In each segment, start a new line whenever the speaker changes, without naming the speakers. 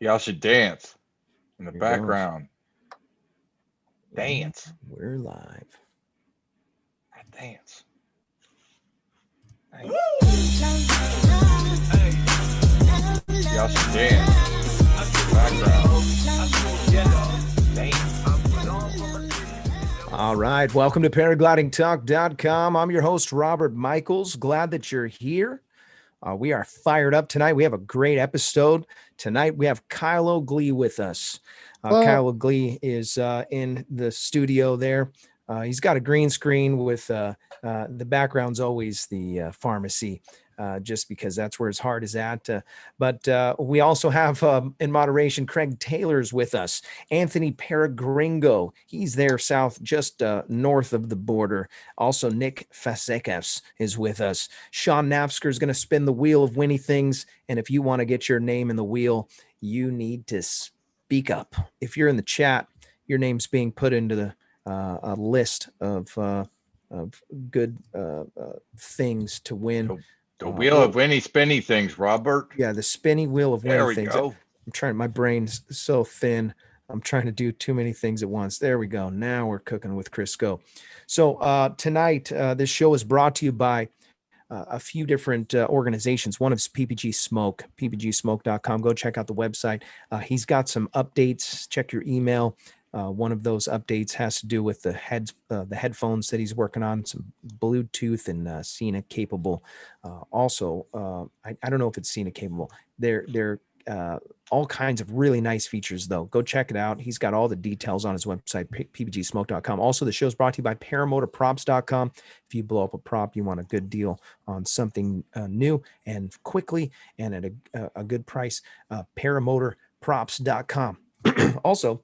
Y'all should dance in the
Here goes.
background. Dance.
We're live.
Dance. Y'all should dance. Background. Dance.
All right. Welcome to paraglidingtalk.com. I'm your host, Robert Michaels. Glad that you're here. We are fired up tonight. We have a great episode. Tonight, we have Kyle O'Glee with us. Kyle O'Glee is in the studio there. He's got a green screen with the background's always the pharmacy, just because that's where his heart is at. But we also have in moderation, Craig Taylor's with us. Anthony Paragringo, he's there south, just north of the border. Also, Nick Fasekas is with us. Sean Nafsker is going to spin the wheel of Winnie Things. And if you want to get your name in the wheel, you need to speak up. If you're in the chat, your name's being put into the a list of good things to win.
The wheel of Winnie Spinny Things, Robert.
Yeah, the spinny wheel of
There
Winnie
we
Things.
go.
I'm trying. My brain's so thin. I'm trying to do too many things at once. There we go. Now we're cooking with Crisco. So tonight, this show is brought to you by a few different organizations. One is PPG Smoke, ppgsmoke.com. Go check out the website. He's got some updates. Check your email. One of those updates has to do with the headphones that he's working on, some Bluetooth and Sena capable. Also, I don't know if it's Sena capable. They're all kinds of really nice features, though. Go check it out. He's got all the details on his website, ppgsmoke.com. Also, the show is brought to you by paramotorprops.com. If you blow up a prop, you want a good deal on something new and quickly and at a good price, paramotorprops.com. Also,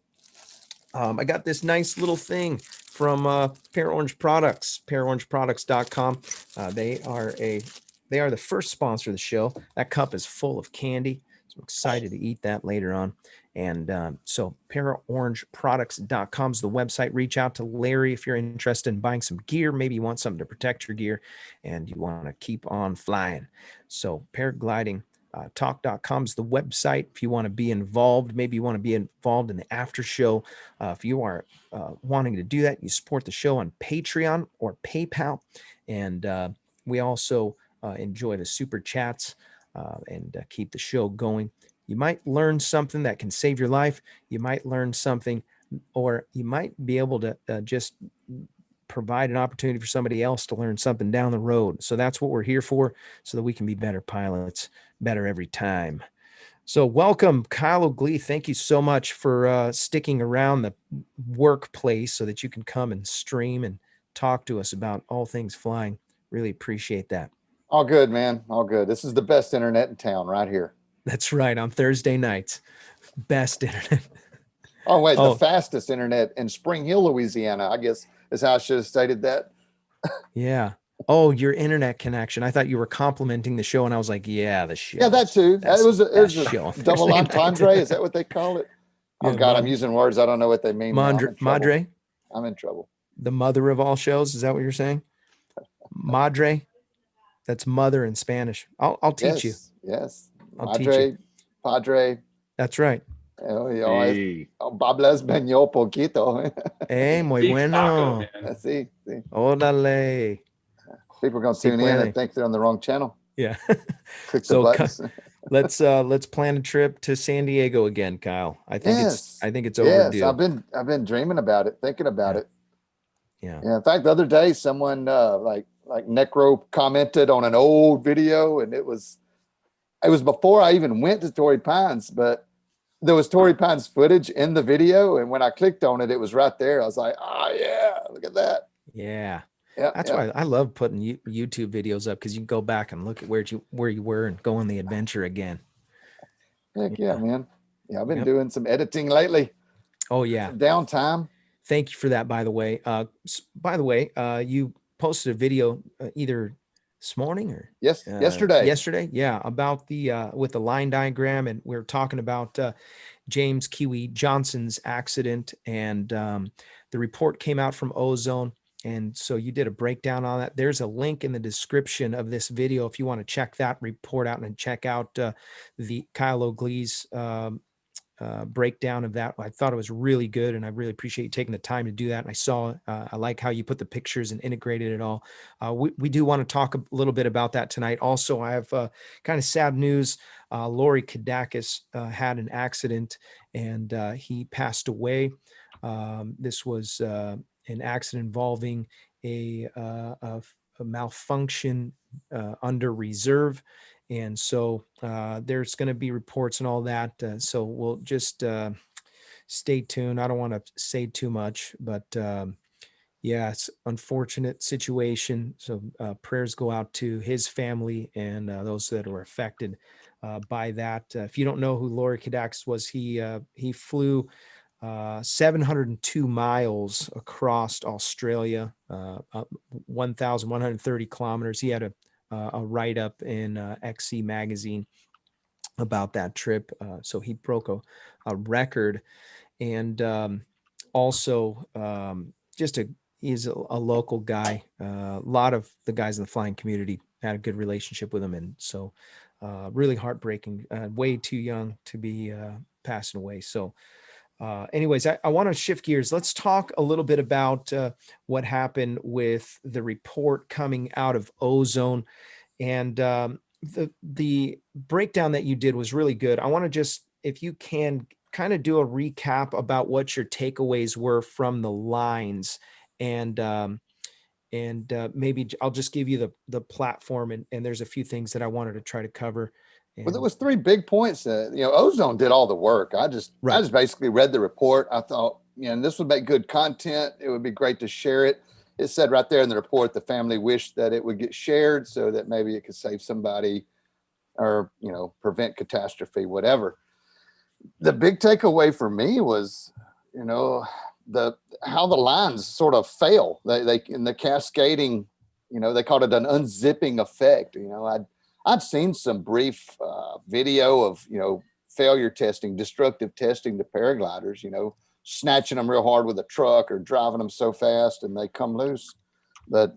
I got this nice little thing from Pear Orange Products, PearOrangeProducts.com. They are the first sponsor of the show. That cup is full of candy. So I'm excited to eat that later on. And so PearOrangeProducts.com is the website. Reach out to Larry if you're interested in buying some gear. Maybe you want something to protect your gear and you want to keep on flying. So paragliding. Talk.com is the website. If you want to be involved, maybe you want to be involved in the after show. If you are wanting to do that, you support the show on Patreon or PayPal. And we also enjoy the super chats and keep the show going. You might learn something that can save your life. You might learn something, or you might be able to just provide an opportunity for somebody else to learn something down the road. So that's what we're here for, so that we can be better pilots, better every time. So welcome, Kyle O'Glee. Thank you so much for sticking around the workplace so that you can come and stream and talk to us about all things flying. Really appreciate that.
All good, man. All good. This is the best internet in town right here.
That's right. On Thursday nights, best internet.
Oh, wait, the fastest internet in Spring Hill, Louisiana, I guess is how I should have stated that.
Yeah. Oh, your internet connection. I thought you were complimenting the show, and I was like, yeah, the show.
Yeah, that too. It was a
show.
Double entendre. Is that what they call it? Oh,
Yeah,
God, I'm using words. I don't know what they mean.
Madre?
I'm in trouble.
The mother of all shows. Is that what you're saying? Madre? That's mother in Spanish. I'll teach you.
Yes.
I'll
Madre,
teach you.
Padre.
That's right.
Habla español poquito.
Muy bueno.
Sí.
Órale.
People are going to tune in and think they're on the wrong channel.
Yeah.
Click the buttons.
let's plan a trip to San Diego again, Kyle. I think it's overdue.
Yes, I've been dreaming about it, thinking about it.
Yeah.
In fact, the other day, someone like Necro commented on an old video, and it was before I even went to Torrey Pines, but there was Torrey Pines footage in the video, and when I clicked on it, it was right there. I was like, oh yeah, look at that.
Yeah. That's why I love putting YouTube videos up, because you can go back and look at where you were and go on the adventure again.
Heck yeah, man. Yeah, I've been doing some editing lately.
Oh yeah.
Downtime.
Thank you for that, by the way. You posted a video either this morning or yesterday. Yeah. About with the line diagram. And we were talking about James Kiwi Johnson's accident, and the report came out from Ozone. And so you did a breakdown on that. There's a link in the description of this video if you want to check that report out and check out the Kyle O'Glee's breakdown of that. I thought it was really good, and I really appreciate you taking the time to do that. And I saw, I like how you put the pictures and integrated it all. We do want to talk a little bit about that tonight. Also, I have kind of sad news. Lori Kadakis had an accident, and he passed away. This was an accident involving a malfunction under reserve. And so there's going to be reports and all that. So we'll just stay tuned. I don't want to say too much, but yeah, it's unfortunate situation. So prayers go out to his family and those that were affected by that. If you don't know who Lori Kadakis was, he flew 702 miles across Australia, 1,130 kilometers. He had a write-up in XC magazine about that trip. So he broke a record, and also he's a local guy. A lot of the guys in the flying community had a good relationship with him, and so really heartbreaking. Way too young to be passing away. So anyways, I want to shift gears. Let's talk a little bit about what happened with the report coming out of Ozone, and the breakdown that you did was really good. I want to just, if you can, kind of do a recap about what your takeaways were from the lines, and maybe I'll just give you the platform, and there's a few things that I wanted to try to cover.
Well, there was 3 big points that, Ozone did all the work. I just basically read the report. I thought, and this would make good content. It would be great to share it. It said right there in the report, the family wished that it would get shared so that maybe it could save somebody or, prevent catastrophe, whatever. The big takeaway for me was, how the lines sort of fail. They in the cascading, they called it an unzipping effect. I'd seen some brief video of, failure testing, destructive testing, the paragliders, snatching them real hard with a truck or driving them so fast and they come loose. But,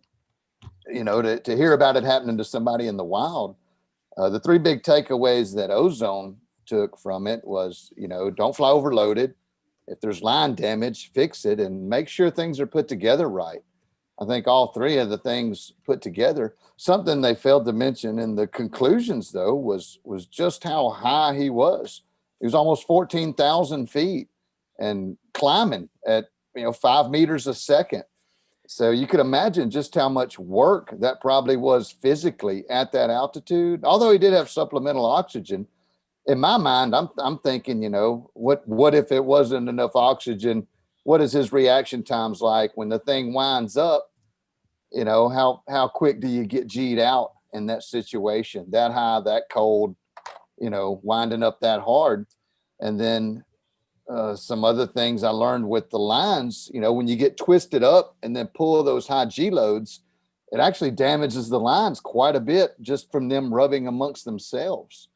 to hear about it happening to somebody in the wild, the 3 big takeaways that Ozone took from it was, don't fly overloaded. If there's line damage, fix it and make sure things are put together right. I think all 3 of the things put together. Something they failed to mention in the conclusions, though, was just how high he was. He was almost 14,000 feet and climbing at 5 meters a second. So you could imagine just how much work that probably was physically at that altitude. Although he did have supplemental oxygen, in my mind, I'm thinking, what if it wasn't enough oxygen? What is his reaction times like when the thing winds up? How quick do you get G'd out in that situation, that high, that cold, winding up that hard? And then some other things I learned with the lines, when you get twisted up and then pull those high G loads, it actually damages the lines quite a bit just from them rubbing amongst themselves.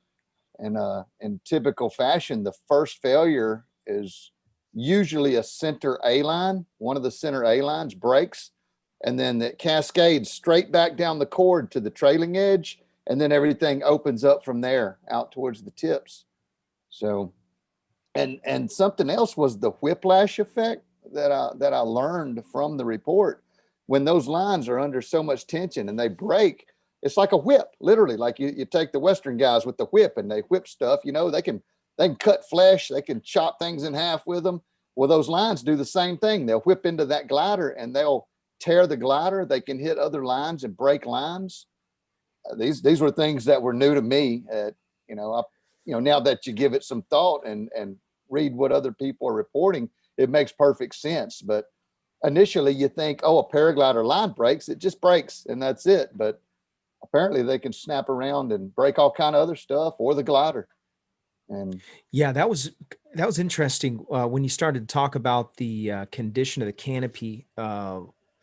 And in typical fashion, the first failure is usually a center A line. One of the center A lines breaks, and then it cascades straight back down the cord to the trailing edge, and then everything opens up from there out towards the tips. So, and something else was the whiplash effect that I learned from the report. When those lines are under so much tension and they break, it's like a whip, literally. Like you take the Western guys with the whip and they whip stuff, they can cut flesh, they can chop things in half with them. Well, those lines do the same thing. They'll whip into that glider and they'll tear the glider. They can hit other lines and break lines. These were things that were new to me. Now that you give it some thought and read what other people are reporting, it makes perfect sense. But initially you think, a paraglider line breaks, it just breaks and that's it. But apparently they can snap around and break all kind of other stuff or the glider. And
yeah, that was interesting when you started to talk about the condition of the canopy,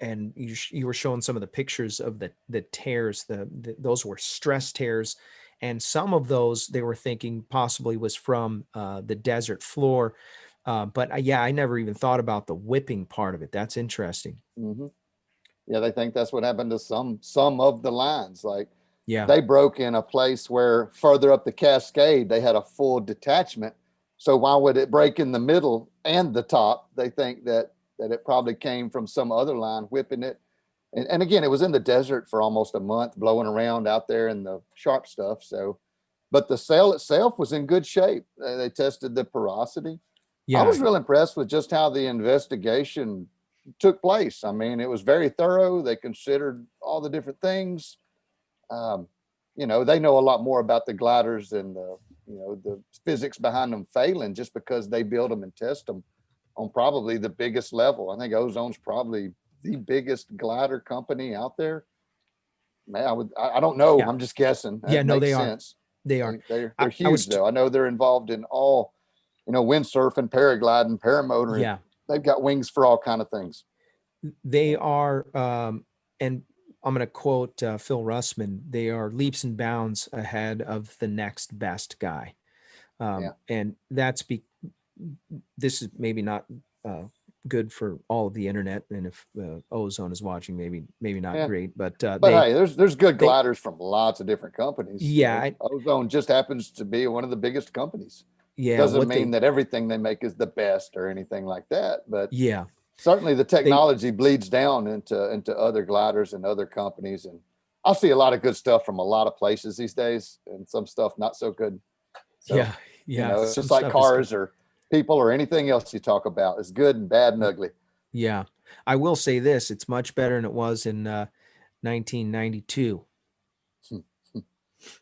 and you were showing some of the pictures of the tears. Those were stress tears, and some of those they were thinking possibly was from the desert floor. But I never even thought about the whipping part of it. That's interesting.
Mm-hmm. Yeah, they think that's what happened to some of the lines. Like,
yeah,
they broke in a place where further up the cascade, they had a full detachment So why would it break in the middle and the top? They think that it probably came from some other line whipping it. And again, it was in the desert for almost a month, blowing around out there in the sharp stuff. So, but the sail itself was in good shape. They tested the porosity. I
Yeah.
was real impressed with just how the investigation took place. I mean, it was very thorough. They considered all the different things. You know, they know a lot more about the gliders and the physics behind them failing just because they build them and test them on probably the biggest level. I think Ozone's probably the biggest glider company out there. Man, I don't know.
Yeah.
I'm just guessing.
Yeah,
That
no,
makes
they are.
sense.
They are.
They're
I
huge
was
though. I know they're involved in all, windsurfing, paragliding, paramotoring.
Yeah,
They've got wings for all kind of things.
they are. And I'm going to quote Phil Russman. They are leaps and bounds ahead of the next best guy.
Yeah.
And this is maybe not good for all of the internet. And if Ozone is watching, maybe not
Yeah.
great, but
But
they,
hey, there's good
they-
gliders from lots of different companies.
Yeah,
Ozone just happens to be one of the biggest companies.
yeah,
Doesn't
what
mean that everything they make is the best or anything like that, but
yeah,
certainly the technology bleeds down into other gliders and other companies. And I see a lot of good stuff from a lot of places these days, and some stuff not so good. So,
yeah.
it's
some
just like
stuff is-
cars or people or anything else you talk about is good and bad and ugly.
Yeah, I will say this: it's much better than it was in 1992.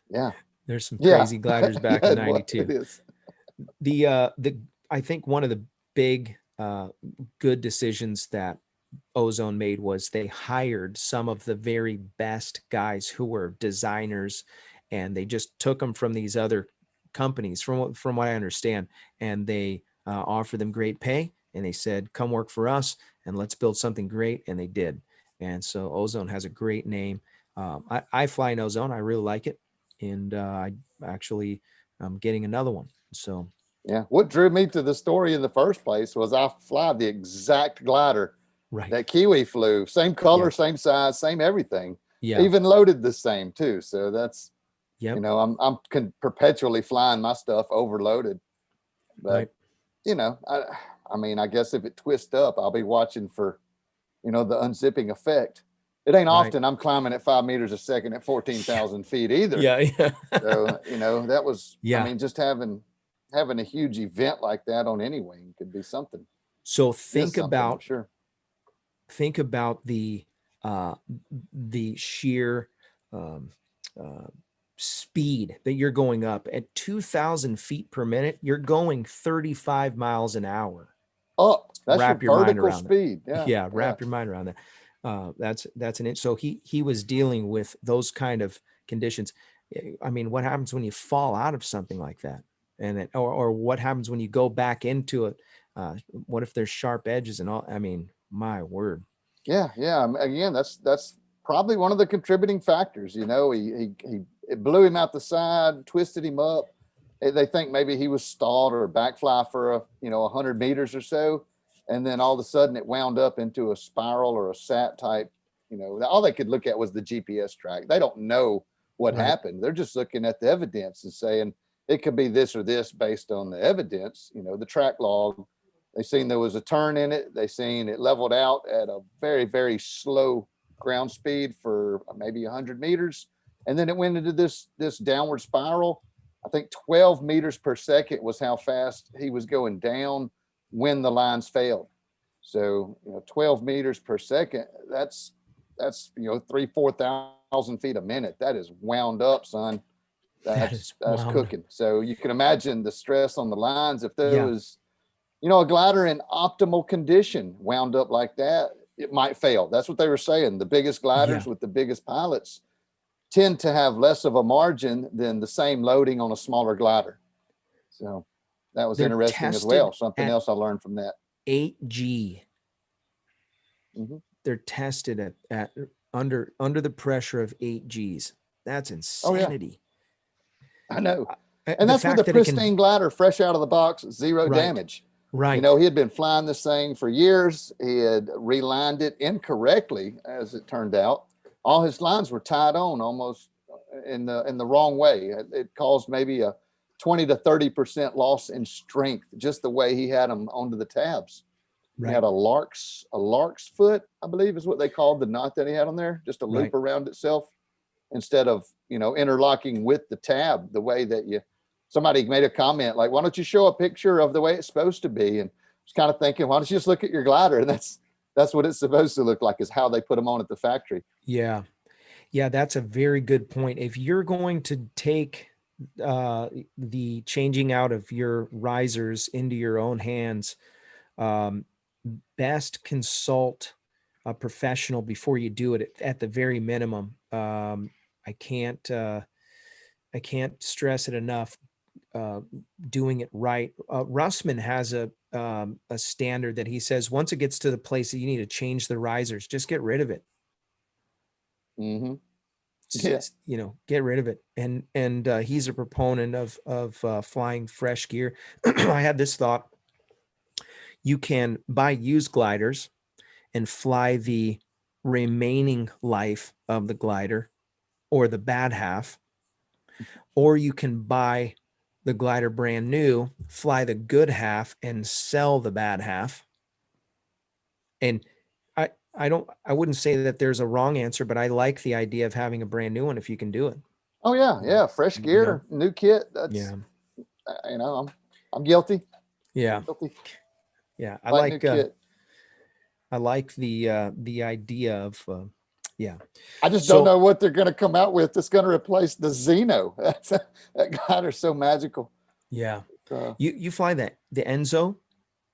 Yeah.
There's some
Yeah.
crazy gliders back
Yeah,
in
it was.
'92.
It is.
The I think one of the big good decisions that Ozone made was they hired some of the very best guys who were designers, and they just took them from these other companies, from what I understand, and they offered them great pay, and they said, "Come work for us, and let's build something great," and they did. And so Ozone has a great name. I fly an Ozone. I really like it, and I actually I'm getting another one. So
Yeah. What drew me to the story in the first place was I fly the exact glider
right,
that Kiwi flew. Same color,
Yeah.
same size, same everything.
yeah,
Even loaded the same too. So that's,
yep,
I'm perpetually flying my stuff overloaded. But,
right.
I mean, I guess if it twists up, I'll be watching for, the unzipping effect. It ain't
Right.
often I'm climbing at 5 meters a second at 14,000 feet either.
Yeah, yeah.
So, that was,
Yeah.
I mean, just having a huge event like that on any wing could be something.
So
Is
think
something, I'm
about
sure.
the sheer um, speed that you're going up at 2,000 feet per minute. You're going 35 miles an hour.
Oh, that's
Wrap
your
your mind
vertical
around that.
speed. Yeah.
Wrap your mind around that. That's an it. So he was dealing with those kind of conditions. I mean, what happens when you fall out of something like that, and then, or what happens when you go back into it? What if there's sharp edges and all? I mean, my word.
Yeah. Again, that's probably one of the contributing factors. It blew him out the side, twisted him up. They think maybe he was stalled or backfly for 100 meters or so, and then all of a sudden it wound up into a spiral or a sat type. All they could look at was the GPS track. They don't know what
Right.
happened. They're just looking at the evidence and saying it could be this or this based on the evidence. The track log. They seen there was a turn in it. They seen it leveled out at a very, very slow ground speed for maybe 100 meters. And then it went into this downward spiral. I think 12 meters per second was how fast he was going down when the lines failed. So, 12 meters per second, that's 4,000 feet a minute. That is wound up, son. That's
wound.
cooking. So you can imagine the stress on the lines. If there
Yeah.
was, a glider in optimal condition wound up like that, it might fail. That's what they were saying. The biggest gliders with the biggest pilots tend to have less of a margin than the same loading on a smaller glider. So that was
They're
interesting as
tested
well. Something
at
else I learned from that.
8G.
Mhm.
They're tested at under the pressure of 8Gs. That's insanity.
I know.
The
And that's with
fact
a
that it can-
pristine glider fresh out of the box, zero
Right.
damage.
Right.
He had been flying this thing for years. He had relined it incorrectly, as it turned out. All his lines were tied on almost in the wrong way. It caused maybe a 20 to 30% loss in strength, just the way he had them onto the tabs. He had a lark's foot, I believe is what they called the knot that he had on there, just a loop around itself, instead of, you know, interlocking with the tab the way that somebody made a comment like, why don't you show a picture of the way it's supposed to be? And I was kind of thinking, why don't you just look at your glider? And that's what it's supposed to look like, is how they put them on at the factory.
Yeah. Yeah, that's a very good point. If you're going to take the changing out of your risers into your own hands, best consult a professional before you do it at the very minimum. I can't stress it enough. Doing it right. Russman has a standard that he says, once it gets to the place that you need to change the risers, just get rid of it.
Mm-hmm.
Yeah. You know, get rid of it. And he's a proponent of flying fresh gear. I had this thought: you can buy used gliders and fly the remaining life of the glider, or the bad half, or you can buy the glider brand new, fly the good half, and sell the bad half. And I wouldn't say that there's a wrong answer, but I like the idea of having a brand new one if you can do it.
Oh yeah. Yeah. Fresh gear, new kit. That's, you know, I'm guilty.
Yeah.
Guilty.
Yeah. I
Like
like
new kit.
I like the idea of,
I just don't know what they're going to come out with that's going to replace the Xeno. That glider's so magical.
Yeah. You fly the Enzo?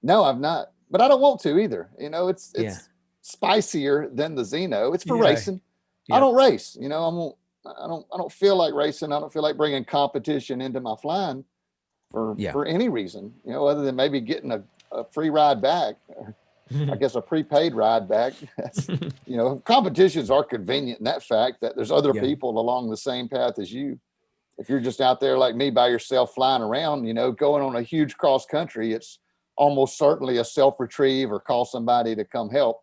No, I've not, but I don't want to either. You know, it's spicier than the Xeno. It's for racing. I don't race. You know, I don't feel like racing. I don't feel like bringing competition into my flying for any reason. You know, other than maybe getting a free ride back. I guess a prepaid ride back. That's, you know, competitions are convenient in that fact that there's other people along the same path as you. If you're just out there like me by yourself flying around, you know, going on a huge cross country, it's almost certainly a self-retrieve or call somebody to come help.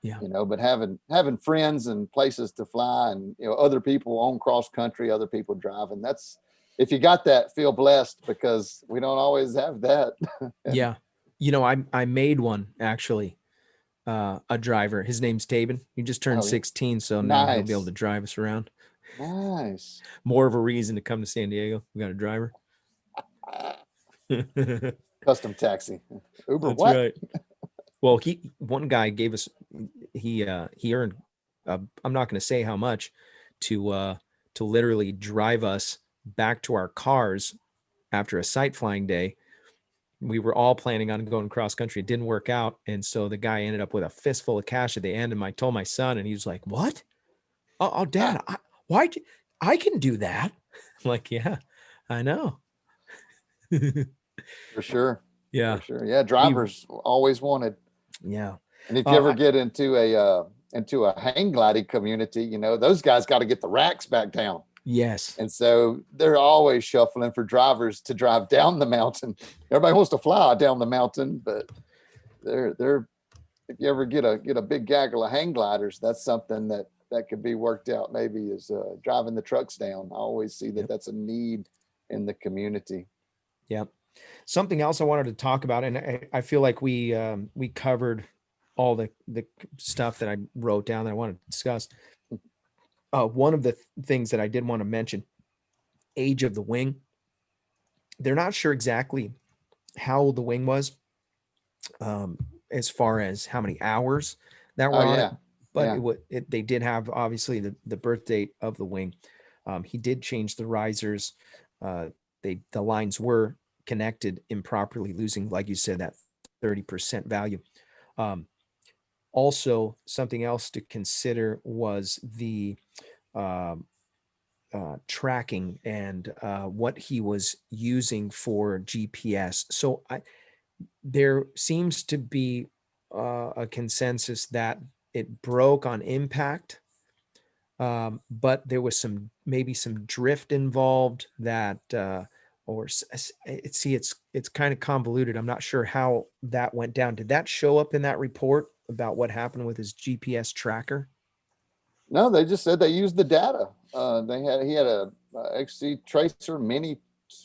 You know, but having friends and places to fly, and, you know, other people on cross country, other people driving, that's, if you got that, feel blessed, because we don't always have that.
Yeah. You know, I made one actually, a driver. His name's Tabin. He just turned 16, so now he'll be able to drive us around.
Nice.
More of a reason to come to San Diego. We got a driver.
Custom taxi. Uber.
That's
what?
right. Well, one guy gave us, he earned, I'm not going to say how much, to literally drive us back to our cars after a sight flying day. We were all planning on going cross country. It didn't work out. And so the guy ended up with a fistful of cash at the end. And I told my son, and he was like, what? Oh, Dad, I can do that. I'm like, yeah, I know.
For sure.
Yeah.
For sure. Yeah. Drivers always wanted.
Yeah.
And if you ever get into a hang gliding community, you know, those guys got to get the racks back down.
Yes.
And so they're always shuffling for drivers to drive down the mountain. Everybody wants to fly down the mountain, but they're if you ever get a big gaggle of hang gliders, that's something that could be worked out, maybe, is driving the trucks down. I always see that that's a need in the community.
Yep. Something else I wanted to talk about, and I feel like we covered all the stuff that I wrote down that I wanted to discuss. One of the things that I did want to mention, age of the wing. They're not sure exactly how old the wing was, as far as how many hours that were on it. But they did have, obviously, the birth date of the wing. He did change the risers. The lines were connected improperly, losing, like you said, that 30% value. Also, something else to consider was the tracking and what he was using for GPS. So there seems to be a consensus that it broke on impact, but there was maybe some drift involved that, it's kind of convoluted. I'm not sure how that went down. Did that show up in that report about what happened with his GPS tracker?
No, they just said they used the data. He had a XC Tracer Mini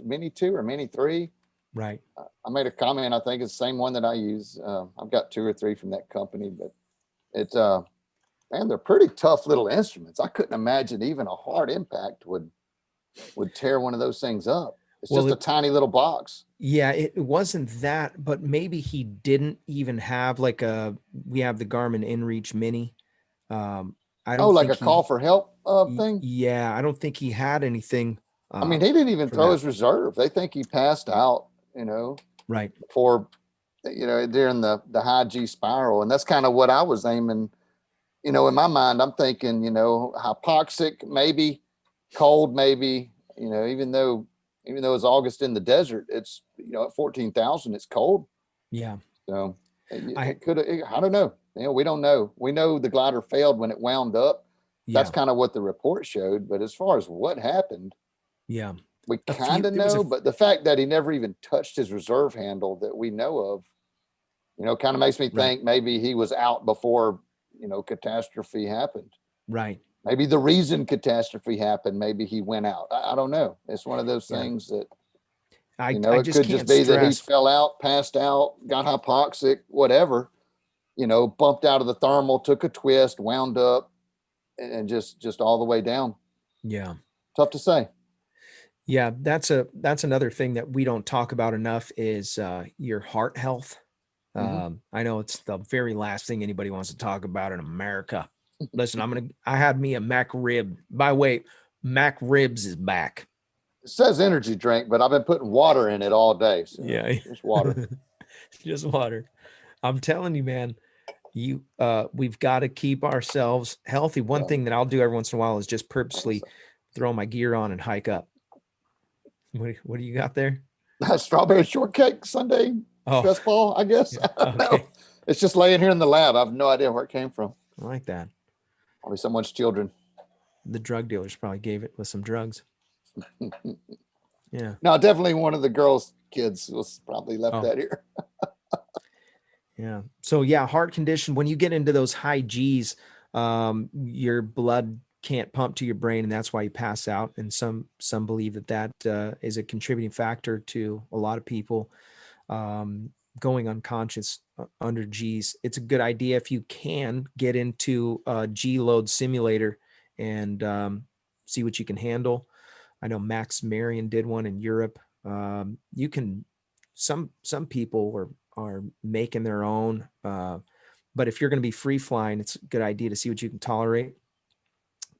Mini 2 or Mini 3.
Right.
I made a comment. I think it's the same one that I use. I've got 2 or 3 from that company, but it's man, they're pretty tough little instruments. I couldn't imagine even a hard impact would tear one of those things up. It's
Well,
just a tiny little box.
Yeah, it wasn't that, but maybe he didn't even have like we have the Garmin InReach Mini. I
Oh,
don't
like
think
a call for help thing.
yeah, I don't think he had anything.
I mean, he didn't even
for
throw
that.
his reserve. They think he passed out, you know,
Right.
for, you know, during the high G spiral. And that's kind of what I was aiming, you know, in my mind. I'm thinking, you know, hypoxic, maybe cold, maybe, you know, even though it's August in the desert, it's, you know, at 14,000, it's cold.
Yeah.
So
I
it could have, I don't know. You know, we don't know. We know the glider failed when it wound up.
yeah.
That's kind of what the report showed. But as far as what happened,
Yeah.
we
A few-
kind of
there was a
know.
f-
But the fact that he never even touched his reserve handle that we know of, you know, kind of makes me
Right.
think maybe he was out before, you know, catastrophe happened.
Right.
Maybe the reason catastrophe happened, maybe he went out. I don't know. It's one of those
Yeah.
things that,
I
you know,
I
it
just
could
can't
just be that he
stress.
fell out, passed out, got hypoxic, whatever, you know, bumped out of the thermal, took a twist, wound up, and just all the way down.
Yeah.
Tough to say.
Yeah, that's another thing that we don't talk about enough is your heart health.
Mhm.
I know it's the very last thing anybody wants to talk about in America. Listen, I had me a Mac rib. By the way, Mac ribs is back.
It says energy drink, but I've been putting water in it all day. So
Yeah.
just water.
Just water. I'm telling you, man, we've got to keep ourselves healthy. One
Yeah.
thing that I'll do every once in a while is just purposely throw my gear on and hike up. What do you got there?
Strawberry shortcake Sunday
Oh,
stress ball, I guess.
yeah.
I don't know.
Okay.
It's just laying here in the lab. I have no idea where it came from.
I like that.
Probably someone's children.
The drug dealers probably gave it with some drugs. Yeah.
No, definitely one of the girls' kids was probably left
Oh.
that here.
Yeah. So yeah, heart condition, when you get into those high G's, your blood can't pump to your brain, and that's why you pass out. And some believe that is a contributing factor to a lot of people going unconscious under G's. It's a good idea if you can get into a G load simulator and see what you can handle. I know Max Marion did one in Europe. You can, some people are making their own, but if you're going to be free flying, it's a good idea to see what you can tolerate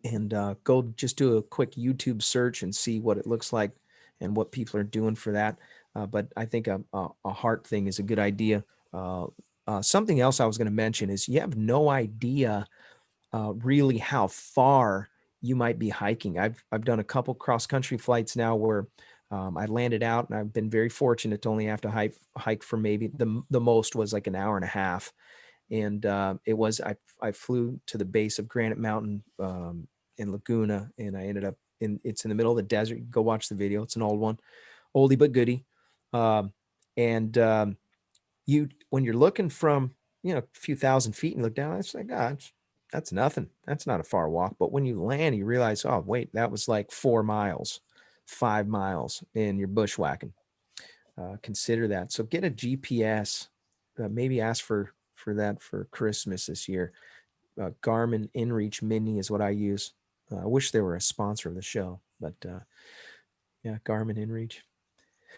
and go just do a quick YouTube search and see what it looks like and what people are doing for that. But I think a heart thing is a good idea. Something else I was going to mention is you have no idea really how far you might be hiking. I've done a couple cross country flights now where I landed out, and I've been very fortunate to only have to hike for maybe the most was like an hour and a half. And I flew to the base of Granite Mountain in Laguna, and I ended up it's in the middle of the desert. You can go watch the video. It's an old one, oldie but goodie. When you're looking from a few thousand feet and look down, it's like, that's nothing. That's not a far walk. But when you land, you realize, oh wait, that was like 4 miles, 5 miles, and you're bushwhacking. Consider that. So get a GPS. Maybe ask for that for Christmas this year. Garmin InReach Mini is what I use. I wish they were a sponsor of the show, but yeah, Garmin InReach.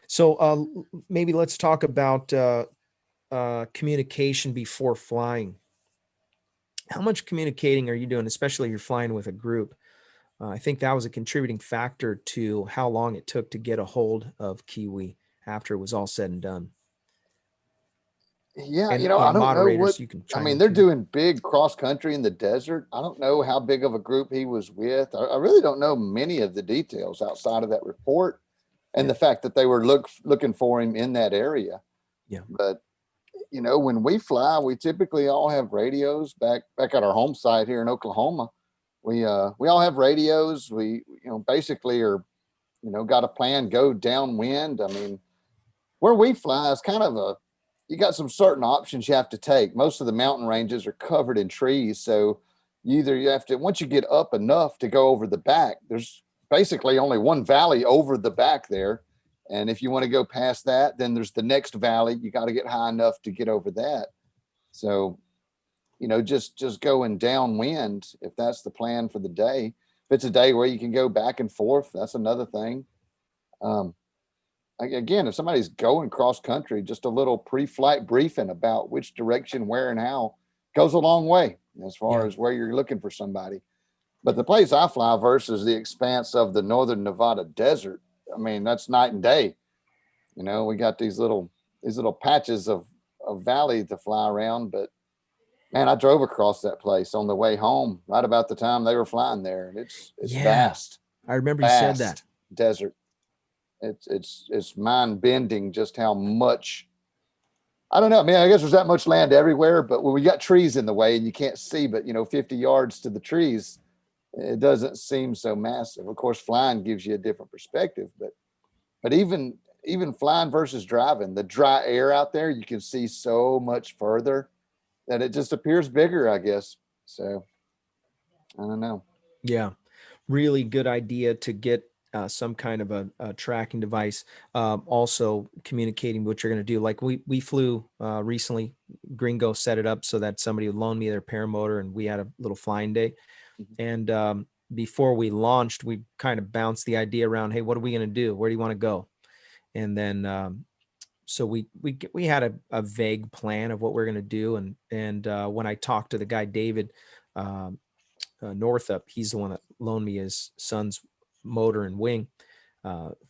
So maybe let's talk about communication before flying. How much communicating are you doing, especially if you're flying with a group? I think that was a contributing factor to how long it took to get a hold of Kiwi after it was all said and done.
Yeah,
And,
I don't know
moderators,
what,
you can
I
chime
mean,
in
they're
too.
doing big cross country in the desert. I don't know how big of a group he was with. I really don't know many of the details outside of that report and
Yeah.
the fact that they were looking for him in that area.
Yeah.
But when we fly, we typically all have radios back at our home site here in Oklahoma. We all have radios. We basically are got a plan, go downwind. I mean, where we fly is kind of you got some certain options you have to take. Most of the mountain ranges are covered in trees. So you have to, once you get up enough to go over the back, there's basically only one valley over the back there. And if you want to go past that, then there's the next valley. You got to get high enough to get over that. So, just going downwind, if that's the plan for the day. If it's a day where you can go back and forth, that's another thing. Again, if somebody's going cross country, just a little pre-flight briefing about which direction, where, and how goes a long way as far as where you're looking for somebody. But the place I fly versus the expanse of the northern Nevada desert, I mean, that's night and day. We got these little patches of valley to fly around, but man, I drove across that place on the way home right about the time they were flying there. It's vast.
I remember you said that.
Desert. It's mind bending just how much. I don't know. I mean, I guess there's that much land everywhere, but when we got trees in the way and you can't see, but 50 yards to the trees, it doesn't seem so massive. Of course, flying gives you a different perspective, but even flying versus driving, the dry air out there, you can see so much further that it just appears bigger, I guess. So I don't know. Yeah.
Really good idea to get some kind of a tracking device. Also communicating what you're going to do. Like we flew recently, Gringo set it up so that somebody would loan me their paramotor and we had a little flying day. And before we launched, we kind of bounced the idea around, hey, what are we going to do? Where do you want to go? And then so we had a vague plan of what we're going to do. And when I talked to the guy, David Northup, he's the one that loaned me his son's motor and wing.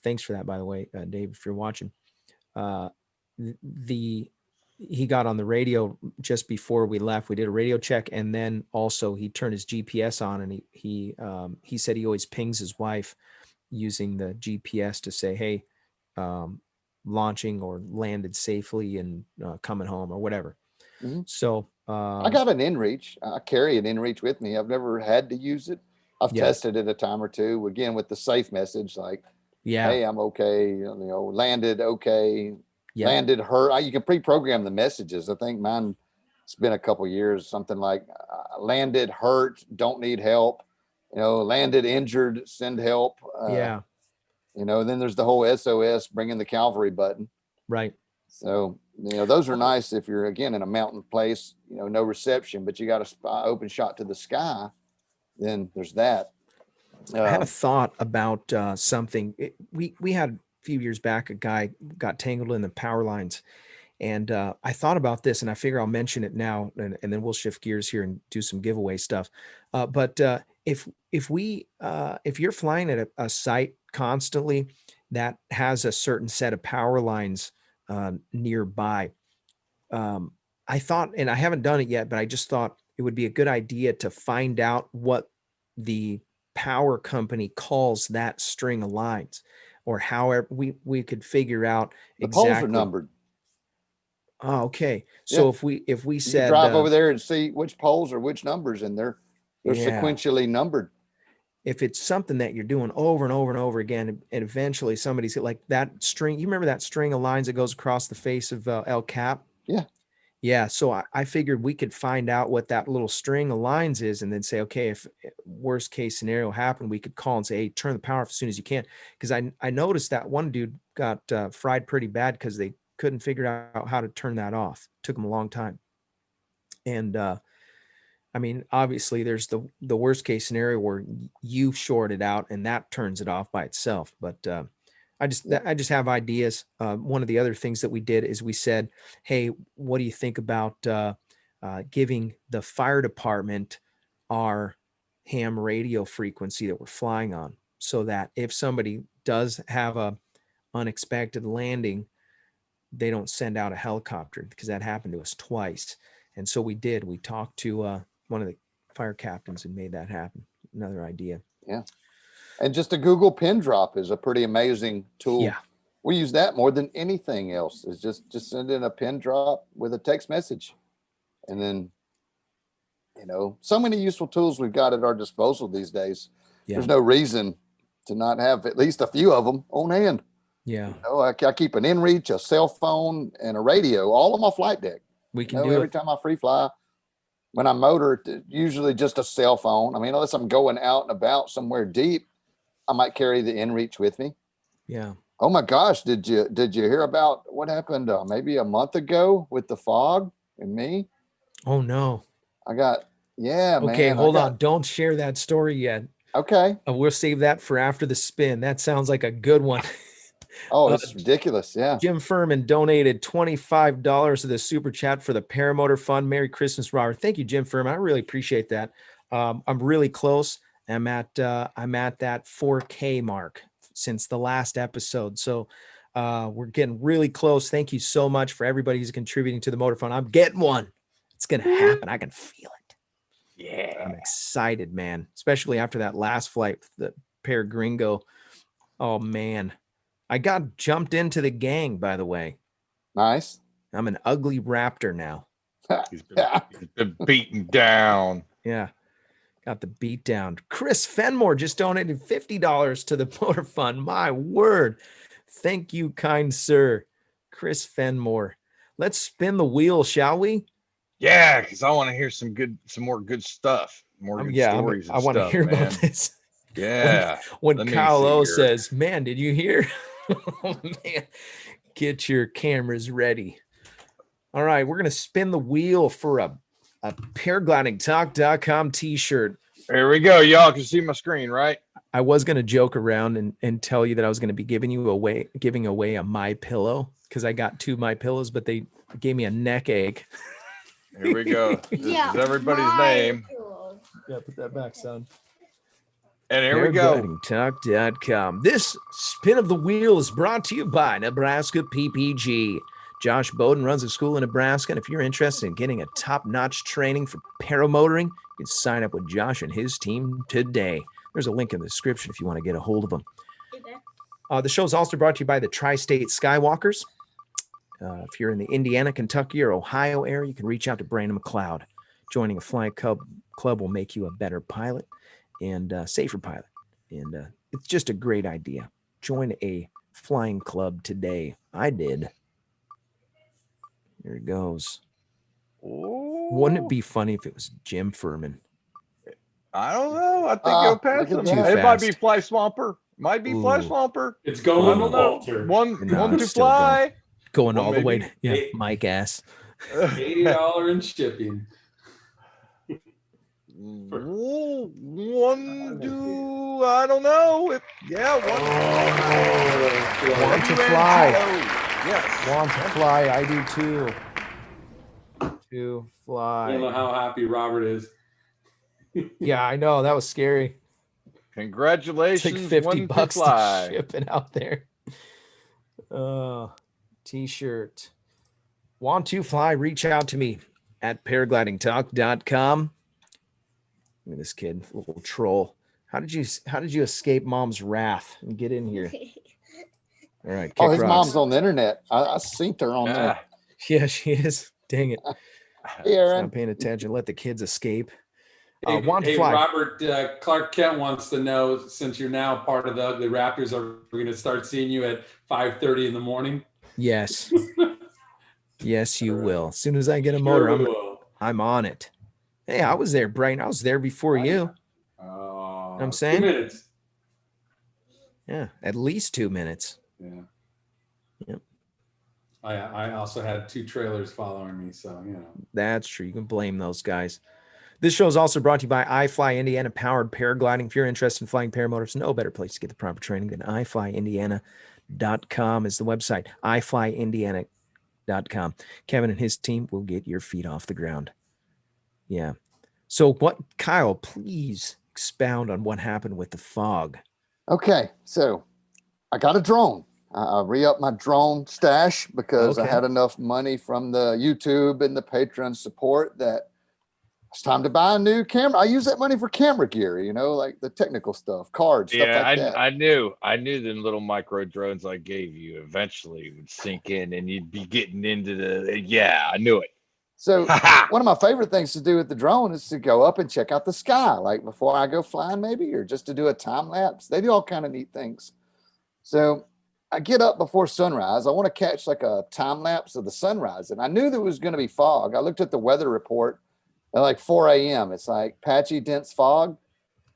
Thanks for that, by the way, Dave, if you're watching. He got on the radio just before we left. We did a radio check, and then also he turned his GPS on, and he said he always pings his wife using the GPS to say, hey, launching or landed safely and coming home or whatever.
Mm-hmm.
So
I got an inReach. I carry an inReach with me. I've never had to use it. I've tested it a time or two, again, with the safe message, like, hey, I'm okay, landed okay, landed hurt. You can pre-program the messages. I think mine, it's been a couple years, something like landed hurt, don't need help, landed injured, send help. Then there's the whole SOS, bringing the cavalry button.
Right.
So, those are nice if you're, again, in a mountain place, no reception, but you got a open shot to the sky. Then there's that.
I had a thought about something. We had a few years back, a guy got tangled in the power lines. And I thought about this, and I figure I'll mention it now, and then we'll shift gears here and do some giveaway stuff. But if you're flying at a site constantly that has a certain set of power lines nearby, I thought, and I haven't done it yet, but I just thought it would be a good idea to find out what the power company calls that string of lines, or however we could figure out exactly.
The poles are numbered.
Oh, okay. So if we said
drive over there and see which poles or which numbers, and they're sequentially numbered.
If it's something that you're doing over and over and over again, and eventually somebody's like that string, you remember that string of lines that goes across the face of El Cap?
Yeah.
Yeah. So I figured we could find out what that little string of lines is, and then say, okay, if worst case scenario happened, we could call and say, hey, turn the power off as soon as you can. Because I noticed that one dude got fried pretty bad because they couldn't figure out how to turn that off. It took them a long time. And I mean, obviously there's the worst case scenario where you short it out and that turns it off by itself. But I just have ideas. One of the other things that we did is we said, hey, what do you think about giving the fire department our ham radio frequency that we're flying on, so that if somebody does have a unexpected landing, they don't send out a helicopter, because that happened to us twice. And so we talked to one of the fire captains and made that happen. Another idea.
Yeah. And just a Google pin drop is a pretty amazing tool.
Yeah.
We use that more than anything else, is just send in a pin drop with a text message. And then, so many useful tools we've got at our disposal these days. Yeah. There's no reason to not have at least a few of them on hand.
Yeah.
I keep an inReach, a cell phone, and a radio all on my flight deck.
We can do
every time I free fly. When I motor, usually just a cell phone. I mean, unless I'm going out and about somewhere deep, I might carry the inReach with me.
Yeah.
Oh my gosh, did you hear about what happened maybe a month ago with the fog and me?
Oh no.
I got yeah,
Okay,
man.
hold on. Don't share that story yet.
Okay.
We'll save that for after the spin. That sounds like a good one.
Oh, it's ridiculous. Yeah.
Jim Furman donated $25 to the super chat for the Paramotor Fund. Merry Christmas, Robert. Thank you, Jim Furman. I really appreciate that. I'm really close. I'm at that 4K mark since the last episode. So we're getting really close. Thank you so much for everybody who's contributing to the Motor Fund. I'm getting one. It's gonna happen. I can feel it.
Yeah.
I'm excited, man. Especially after that last flight with the Peregringo. Oh man. I got jumped into the gang, by the way.
Nice.
I'm an ugly raptor now.
He's been beaten down.
Yeah. Got the beat down. Chris Fenmore just donated $50 to the Motor Fund. My word. Thank you, kind sir. Chris Fenmore. Let's spin the wheel, shall we?
Yeah, because I want to hear some more good stuff. More good stories.
I want to hear
man.
about this.
Yeah.
When
Let me
Kyle
see
O
here.
says, man, did you hear? Oh, man. Get your cameras ready. All right, we're going to spin the wheel for a paraglidingtalk.com t-shirt.
There we go. Y'all can see my screen, right?
I was going to joke around and tell you that I was going to be giving away a My Pillow because I got 2 My Pillows, but they gave me a neck ache.
Here we go. This
Yeah,
is everybody's
my
name.
pillows.
Yeah, put that back, son.
And here we go.
Paraglidingtalk.com. This spin of the wheel is brought to you by Nebraska PPG. Josh Bowden runs a school in Nebraska, and if you're interested in getting a top-notch training for paramotoring, you can sign up with Josh and his team today. There's a link in the description if you want to get a hold of them.
Okay.
The show is also brought to you by the Tri-State Skywalkers. If you're in the Indiana, Kentucky, or Ohio area, you can reach out to Brandon McLeod. Joining a flying club will make you a better pilot and safer pilot. And it's just a great idea. Join a flying club today. I did. Here it goes. Wouldn't it be funny if it was Jim Furman?
I don't know. I think it'll pass
look at
him.
that.
It might be
Fast.
Fly Swamper. Might be Fly
Ooh.
Swamper.
It's
I
going
don't know.
Walter.
One
No,
to
it's still
fly.
Going
Well,
all the way
maybe.
to Mike ass.
$80 in shipping.
One to I don't know. One.
Want to fly.
Yes.
Want to fly. I do too. To
I don't know
fly.
how happy Robert is.
Yeah, I know. That was scary. It's
Congratulations.
like 50
one
bucks
to
to
fly.
ship it out there. T-shirt. Want to fly? Reach out to me at paraglidingtalk.com. Look at this kid, little troll. How did you escape mom's wrath and get in here? All right,
Oh,
kick
his
rocks.
mom's on the internet. I seen her on there.
Yeah, she is. Dang it.
Hey, Aaron.
Not paying attention. Let the kids escape.
Hey,
Want to
hey,
fly.
Robert, Clark Kent wants to know, since you're now part of the Ugly Raptors, are we going to start seeing you at 5:30 in the morning?
Yes. Yes, you will. As soon as I get a
Sure
motor,
we will.
I'm on it. Hey, I was there, Brian. I was there before you.
Oh,
I'm saying?
2 minutes.
Yeah, at least 2 minutes.
Yeah.
Yep.
I also had 2 trailers following me, so you know.
That's true. You can blame those guys. This show is also brought to you by iFly Indiana Powered Paragliding. If you're interested in flying paramotors, no better place to get the proper training than iflyindiana.com is the website. iflyindiana.com. Kevin and his team will get your feet off the ground. Yeah. So what, Kyle, please expound on what happened with the fog.
Okay, so I got a drone. I re-upped my drone stash because I
Okay.
had enough money from the YouTube and the Patreon support that it's time to buy a new camera. I use that money for camera gear, like the technical stuff, cards, stuff
Yeah,
like that.
I knew them little micro drones I gave you eventually would sink in and you'd be getting into I knew it.
So one of my favorite things to do with the drone is to go up and check out the sky, like before I go flying maybe, or just to do a time lapse. They do all kind of neat things. So I get up before sunrise. I want to catch like a time lapse of the sunrise. And I knew there was going to be fog. I looked at the weather report at like 4 a.m. It's like patchy, dense fog.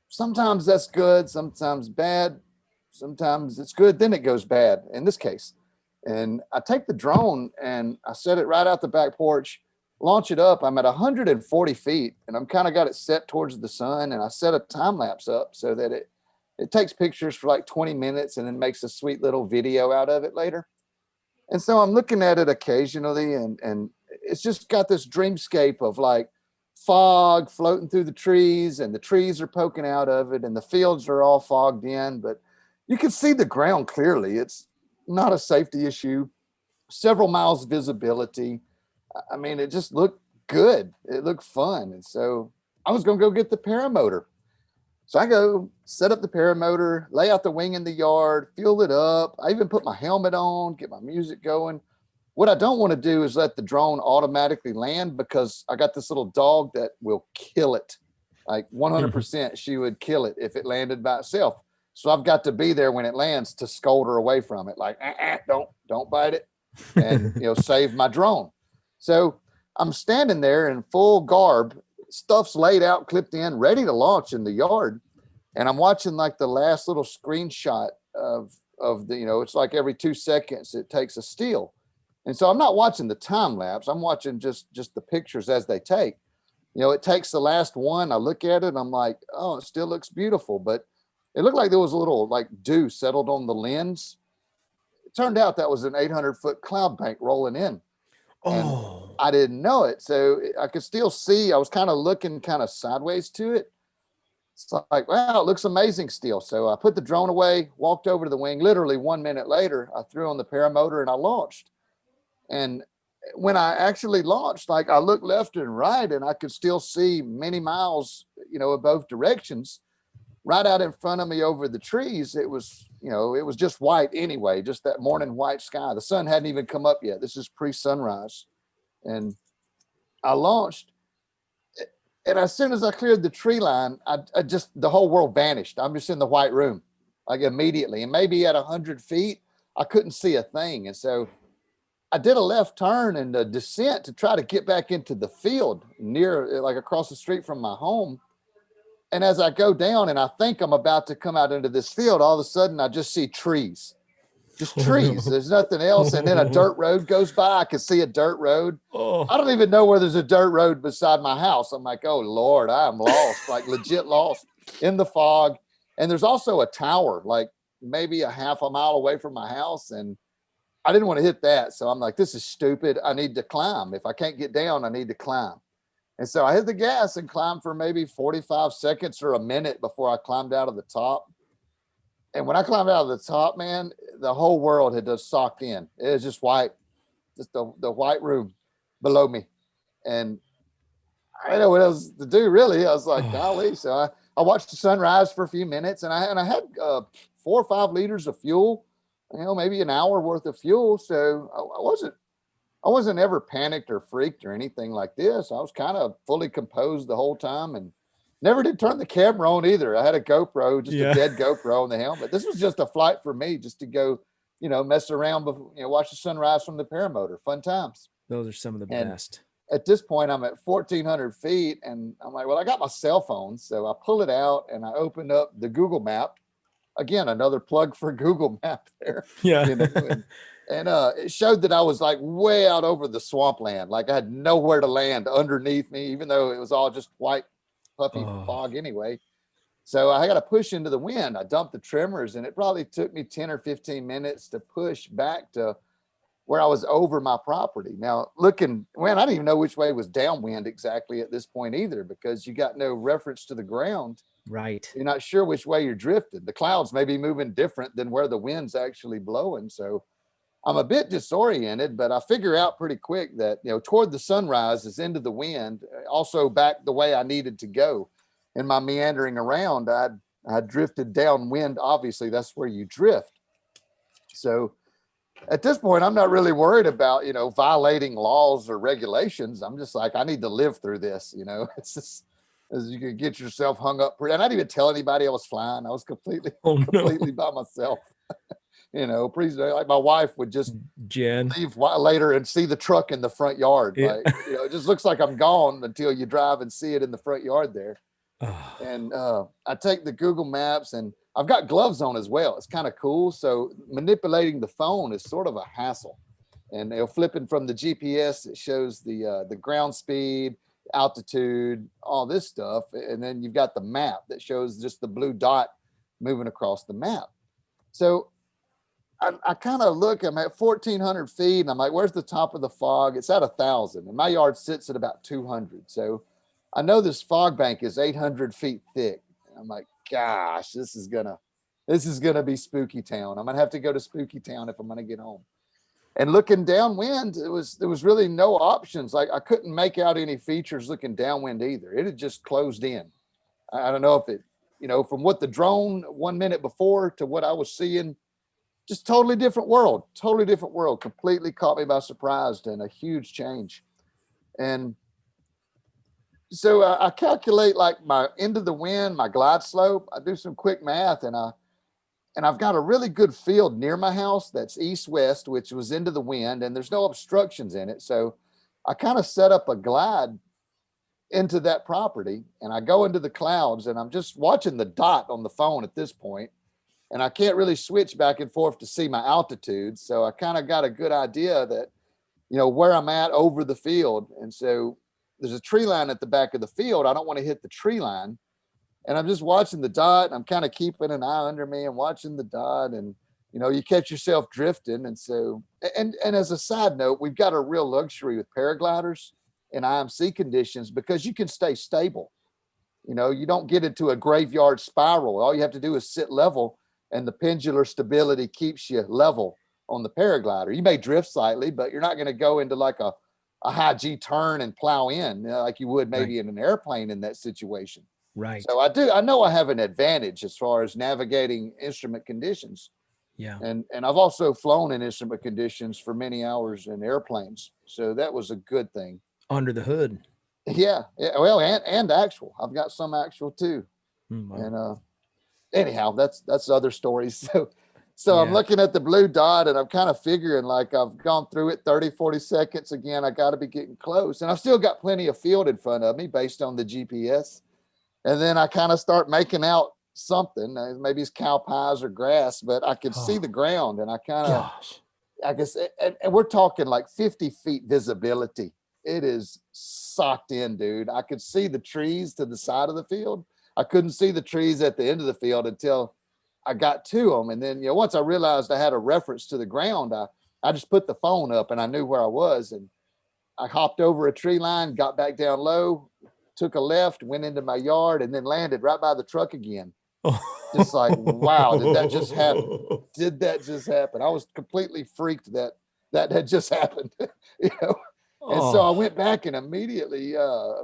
Sometimes that's good, sometimes bad. Sometimes it's good, then it goes bad in this case. And I take the drone and I set it right out the back porch, launch it up. I'm at 140 feet and I'm kind of got it set towards the sun. And I set a time lapse up so that it takes pictures for like 20 minutes and then makes a sweet little video out of it later. And so I'm looking at it occasionally and it's just got this dreamscape of like fog floating through the trees, and the trees are poking out of it and the fields are all fogged in, but you can see the ground clearly. It's not a safety issue, several miles visibility. I mean, it just looked good. It looked fun. And so I was going to go get the paramotor. So I go set up the paramotor, lay out the wing in the yard, fuel it up. I even put my helmet on, get my music going. What I don't want to do is let the drone automatically land, because I got this little dog that will kill it. Like 100%, she would kill it if it landed by itself. So I've got to be there when it lands to scold her away from it. Like, don't bite it, and save my drone. So I'm standing there in full garb, stuff's laid out, clipped in, ready to launch in the yard. And I'm watching like the last little screenshot of the, it's like every 2 seconds it takes a still. And so I'm not watching the time lapse. I'm watching just the pictures as they take. It takes the last one. I look at it and I'm like, oh, it still looks beautiful. But it looked like there was a little like dew settled on the lens. It turned out that was an 800-foot cloud bank rolling in.
Oh,
And I didn't know it. So I could still see, I was kind of looking kind of sideways to it. It's like, wow, it looks amazing still. So I put the drone away, walked over to the wing. Literally 1 minute later, I threw on the paramotor and I launched. And when I actually launched, like I looked left and right and I could still see many miles, in both directions. Right out in front of me over the trees, it was just white anyway, just that morning white sky. The sun hadn't even come up yet. This is pre-sunrise. And I launched. And as soon as I cleared the tree line, I just, the whole world vanished. I'm just in the white room, like immediately. And maybe at 100 feet, I couldn't see a thing. And so I did a left turn and a descent to try to get back into the field near, like across the street from my home. And as I go down and I think I'm about to come out into this field, all of a sudden I just see trees, just trees. There's nothing else. And then a dirt road goes by. I can see a dirt road.
Oh.
I don't even know where there's a dirt road beside my house. I'm like, oh Lord, I am lost, like legit lost in the fog. And there's also a tower, like maybe a half a mile away from my house. And I didn't want to hit that. So I'm like, this is stupid. I need to climb. If I can't get down, I need to climb. And so I hit the gas and climbed for maybe 45 seconds or a minute before I climbed out of the top. And when I climbed out of the top, man, the whole world had just socked in. It was just white, just the white room below me. And I didn't know what else to do, really. I was like, golly. So I watched the sunrise for a few minutes, and I had 4 or 5 liters of fuel, maybe an hour worth of fuel. So I wasn't ever panicked or freaked or anything like this. I was kind of fully composed the whole time and never did turn the camera on either. I had a GoPro, just a dead GoPro on the helmet. This was just a flight for me, just to go, mess around, watch the sunrise from the paramotor. Fun times.
Those are some of the best.
At this point, I'm at 1,400 feet and I'm like, well, I got my cell phone. So I pull it out and I opened up the Google map. Again, another plug for Google Map there.
Yeah.
And it showed that I was like way out over the swampland. Like I had nowhere to land underneath me, even though it was all just white, puffy fog anyway. So I got to push into the wind. I dumped the trimmers and it probably took me 10 or 15 minutes to push back to where I was over my property. Now I didn't even know which way was downwind exactly at this point either, because you got no reference to the ground.
Right.
You're not sure which way you're drifting. The clouds may be moving different than where the wind's actually blowing. So I'm a bit disoriented, but I figure out pretty quick that, toward the sunrise is into the wind, also back the way I needed to go. In my meandering around, I drifted downwind. Obviously, that's where you drift. So at this point, I'm not really worried about, violating laws or regulations. I'm just like, I need to live through this, it's just, as you could get yourself hung up. And I didn't even tell anybody I was flying. I was completely by myself. Like my wife would just leave later and see the truck in the front yard. Yeah. Like, it just looks like I'm gone until you drive and see it in the front yard there. And I take the Google Maps and I've got gloves on as well. It's kind of cool. So manipulating the phone is sort of a hassle. And flipping from the GPS, it shows the ground speed, altitude, all this stuff. And then you've got the map that shows just the blue dot moving across the map. So I kind of look, I'm at 1,400 feet, and I'm like, where's the top of the fog? It's at 1,000, and my yard sits at about 200. So I know this fog bank is 800 feet thick. I'm like, gosh, this is gonna be spooky town. I'm gonna have to go to spooky town if I'm gonna get home. And looking downwind, there was really no options. Like I couldn't make out any features looking downwind either. It had just closed in. I don't know if it, from what the drone 1 minute before to what I was seeing, just totally different world, completely caught me by surprise and a huge change. And so I calculate like my end of the wind, my glide slope. I do some quick math, and I've got a really good field near my house that's east-west, which was into the wind, and there's no obstructions in it. So I kind of set up a glide into that property, and I go into the clouds, and I'm just watching the dot on the phone at this point, and I can't really switch back and forth to see my altitude. So I kind of got a good idea that, where I'm at over the field. And so there's a tree line at the back of the field. I don't want to hit the tree line. And I'm just watching the dot, and I'm kind of keeping an eye under me and watching the dot. And, you catch yourself drifting. And so, and as a side note, we've got a real luxury with paragliders in IMC conditions because you can stay stable. You don't get into a graveyard spiral. All you have to do is sit level, and the pendular stability keeps you level on the paraglider. You may drift slightly, but you're not going to go into like a high G turn and plow in like you would maybe in an airplane in that situation.
Right.
So I know I have an advantage as far as navigating instrument conditions.
Yeah.
And I've also flown in instrument conditions for many hours in airplanes. So that was a good thing.
Under the hood.
Yeah. Well, and actual. I've got some actual too.
Wow.
And anyhow, that's other stories. So I'm looking at the blue dot, and I'm kind of figuring like I've gone through it 30, 40 seconds. Again, I got to be getting close. And I've still got plenty of field in front of me based on the GPS. And then I kind of start making out something. Maybe it's cow pies or grass, but I can see the ground. And I kind of, I guess, and we're talking like 50 feet visibility. It is socked in, dude. I could see the trees to the side of the field. I couldn't see the trees at the end of the field until I got to them. And then, once I realized I had a reference to the ground, I just put the phone up and I knew where I was. And I hopped over a tree line, got back down low, took a left, went into my yard, and then landed right by the truck again. Just like, wow, did that just happen? Did that just happen? I was completely freaked that had just happened, And so I went back and immediately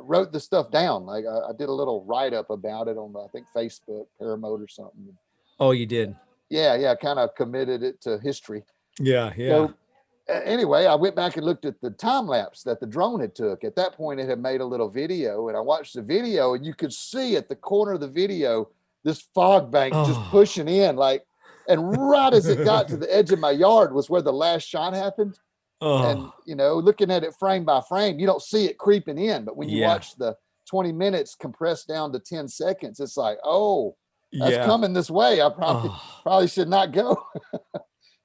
wrote the stuff down. Like I did a little write-up about it on, I think, Facebook, Paramount or something.
Oh, you did?
Yeah. Kind of committed it to history.
Yeah.
So anyway, I went back and looked at the time lapse that the drone had took. At that point, it had made a little video, and I watched the video, and you could see at the corner of the video, this fog bank just pushing in and right as it got to the edge of my yard was where the last shot happened. And, looking at it frame by frame, you don't see it creeping in, but when you watch the 20 minutes compressed down to 10 seconds, it's like, that's coming this way. I probably should not go.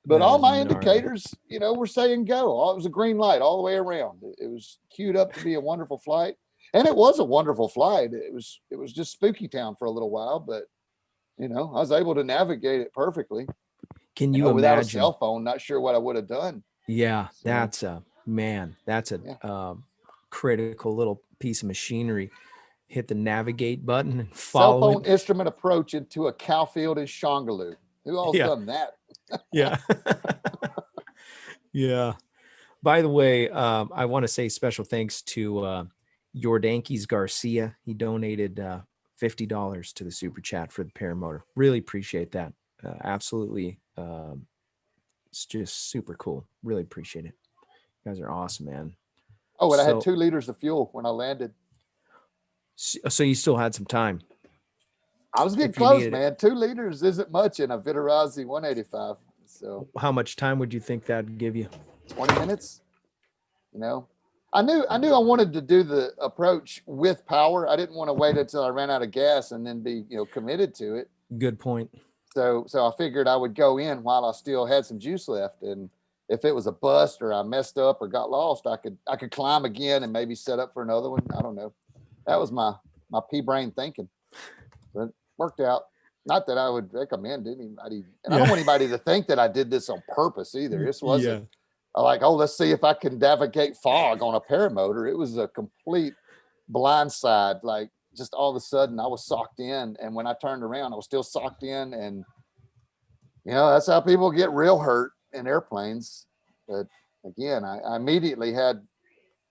But all my indicators, were saying go. It was a green light all the way around. It was queued up to be a wonderful flight. And it was a wonderful flight. It was just spooky town for a little while, but I was able to navigate it perfectly.
Can you
without
imagine?
a cell phone, not sure what I would have done.
Yeah, that's a critical little piece of machinery. Hit the navigate button and follow
cell phone
it.
instrument approach into a cow field in Shongaloo. Who else done that?
Yeah. Yeah. By the way, I want to say special thanks to Jordankis Garcia. He donated $50 to the super chat for the paramotor. Really appreciate that. Absolutely. It's just super cool. Really appreciate it. You guys are awesome, man.
Oh, and I had 2 liters of fuel when I landed.
So you still had some time.
I was getting close, man. 2 liters isn't much in a Vitarazi 185. So
how much time would you think that'd give you?
20 minutes. I knew I wanted to do the approach with power. I didn't want to wait until I ran out of gas and then be, committed to it.
Good point.
So I figured I would go in while I still had some juice left, and if it was a bust or I messed up or got lost, I could climb again and maybe set up for another one. I don't know. That was my pea brain thinking, but it worked out. Not that I would recommend anybody, and I don't want anybody to think that I did this on purpose either. This wasn't like, oh, let's see if I can navigate fog on a paramotor. It was a complete blindside. Like, just all of a sudden I was socked in, and when I turned around, I was still socked in, and that's how people get real hurt in airplanes. But again, I immediately had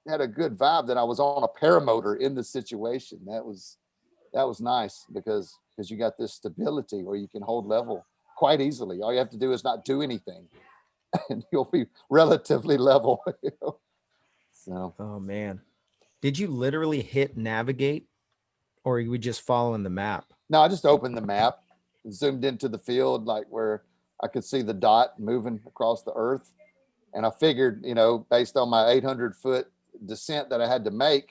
a good vibe that I was on a paramotor in the situation. That was nice because you got this stability where you can hold level quite easily. All you have to do is not do anything, and you'll be relatively level. So,
oh man, did you literally hit navigate, or you were just following the map?
No, I just opened the map, zoomed into the field, like where I could see the dot moving across the earth. And I figured, based on my 800-foot descent that I had to make,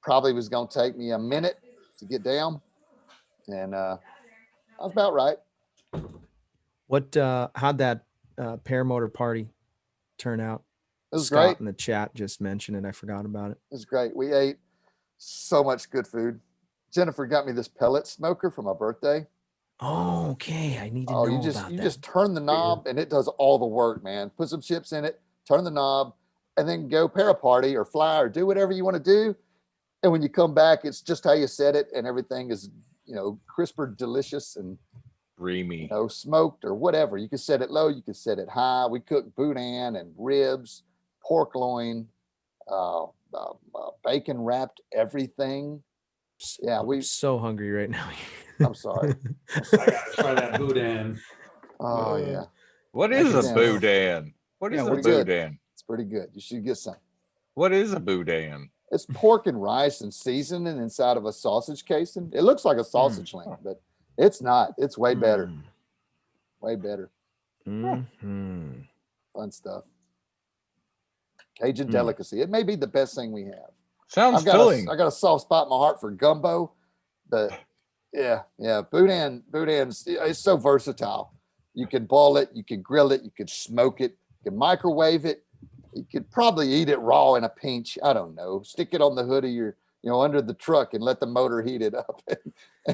probably was going to take me a minute to get down. And I was about right.
How'd that paramotor party turn out?
It was
Scott
great.
in the chat just mentioned it. I forgot about it.
It was great. We ate so much good food. Jennifer got me this pellet smoker for my birthday.
Oh, okay. I need to know
you
about that.
just turn the knob and it does all the work, man. Put some chips in it, turn the knob, and then go para party or fly or do whatever you want to do. And when you come back, it's just how you set it, and everything is, crisper, delicious, and
creamy.
Smoked or whatever. You can set it low, you can set it high. We cooked boudin and ribs, pork loin, bacon wrapped everything. Yeah,
I'm so hungry right now.
I'm sorry.
I gotta try that boudin.
Oh yeah.
What is a boudin? What is a boudin?
It's pretty good. You should get some.
What is a boudin?
It's pork and rice and seasoning inside of a sausage casing. It looks like a sausage lamb, but it's not. It's way better. Way better.
Mm-hmm.
Fun stuff. Cajun delicacy. It may be the best thing we have.
Sounds filling.
I got a soft spot in my heart for gumbo, but yeah. Boudin's it's so versatile. You can boil it, you can grill it, you could smoke it, you can microwave it. You could probably eat it raw in a pinch. I don't know. Stick it on the hood of your, under the truck and let the motor heat it up and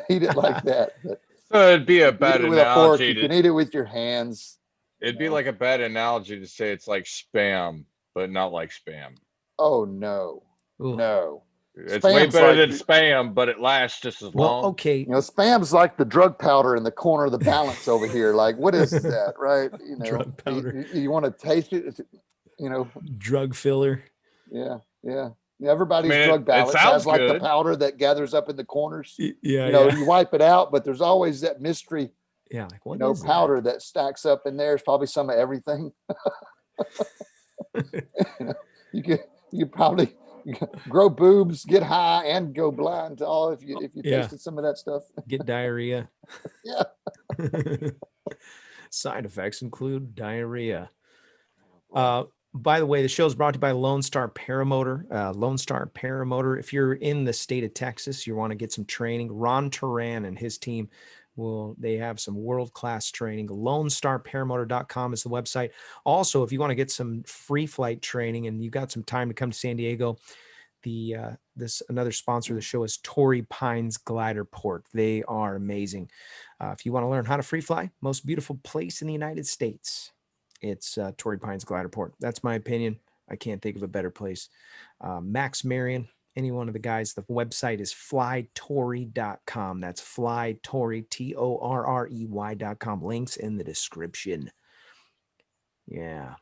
eat it like that. But
so it'd be a bad analogy.
You can eat it with your hands.
It'd be like a bad analogy to say it's like Spam, but not like Spam.
Oh no. Ooh. No.
It's way better than Spam, but it lasts just as long.
Okay.
Spam's like the drug powder in the corner of the balance over here. Like, what is that, right?
Drug powder.
You want to taste it,
drug filler.
Yeah. Everybody's drug balance has like the powder that gathers up in the corners.
Yeah.
You wipe it out, but there's always that mystery.
Yeah, like what
is powder that stacks up in there. It's probably some of everything. You probably grow boobs, get high, and go blind to all if you tasted some of that stuff.
Get diarrhea.
Yeah.
Side effects include diarrhea. By the way, the show is brought to you by Lone Star Paramotor. Lone Star Paramotor. If you're in the state of Texas, you want to get some training, Ron Turan and his team they have some world-class training. LoneStarParamotor.com is the website. Also, if you want to get some Freeflight training and you've got some time to come to San Diego, another sponsor of the show is Torrey Pines Glider Port. They are amazing. If you want to learn how to free fly, most beautiful place in the United States, it's Torrey Pines Glider Port. That's my opinion. I can't think of a better place. Max Marion, any one of the guys, the website is flytorrey.com. That's flytorrey, TORREY.com. Links in the description. Yeah.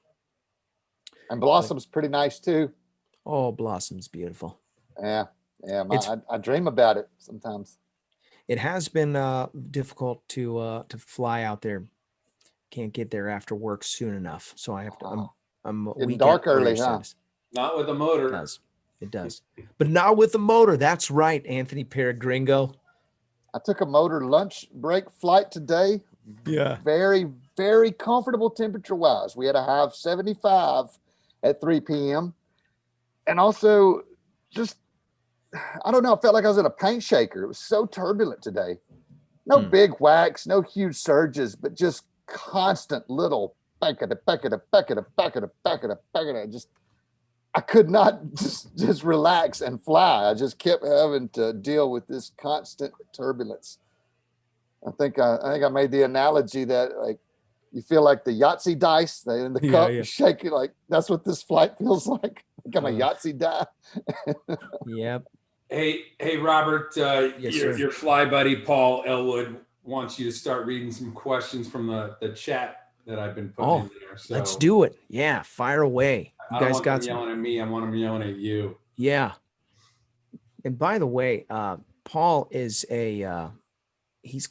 And Blossom's pretty nice too.
Oh, Blossom's beautiful.
Yeah. I dream about it sometimes.
It has been difficult to fly out there. Can't get there after work soon enough, so I have to. I'm
getting dark early, huh?
Not with a motor.
It does, but not with the motor. That's right, Anthony Peregringo.
I took a motor lunch break flight today.
Yeah.
Very, very comfortable temperature-wise. We had a high of 75 at 3 p.m. And also just, I don't know, I felt like I was in a paint shaker. It was so turbulent today. No
Hmm.
big whacks, no huge surges, but just constant little just I could not just relax and fly. I just kept having to deal with this constant turbulence. I think I made the analogy that like you feel like the Yahtzee dice they in the
Yeah,
cup,
yeah.
you shake it like that's what this flight feels like. Like I'm a
Uh.
Yahtzee die.
Yep.
Hey, Robert,
Yes,
your,
sir.
your fly buddy, Paul Elwood, wants you to start reading some questions from the chat that I've been putting in there. So
Let's do it. Yeah, fire away. You
I don't
guys
want
got
them
some.
yelling at me. I want them yelling at you.
Yeah. And by the way, Paul is he's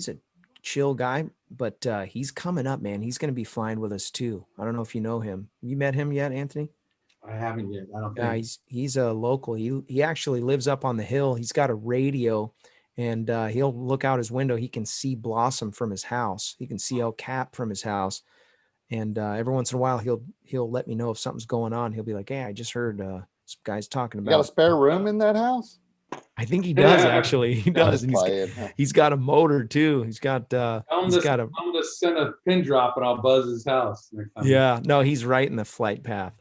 a chill guy, but he's coming up, man. He's going to be flying with us too. I don't know if you know him. You met him yet, Anthony?
I haven't yet. I don't
Yeah,
think.
he's a local. He actually lives up on the hill. He's got a radio, and he'll look out his window. He can see Blossom from his house. He can see El Cap from his house. And every once in a while, he'll let me know if something's going on. He'll be like, "Hey, I just heard some guys talking
You got a
about."
spare room in that house?
I think he does actually. He
I'm
does.
just
And
playing, huh?
he's got a motor too. He's got
Tell him
he's
to,
got a
tell him to send a pin drop and I'll buzz his house next time.
yeah. No, he's right in the flight path.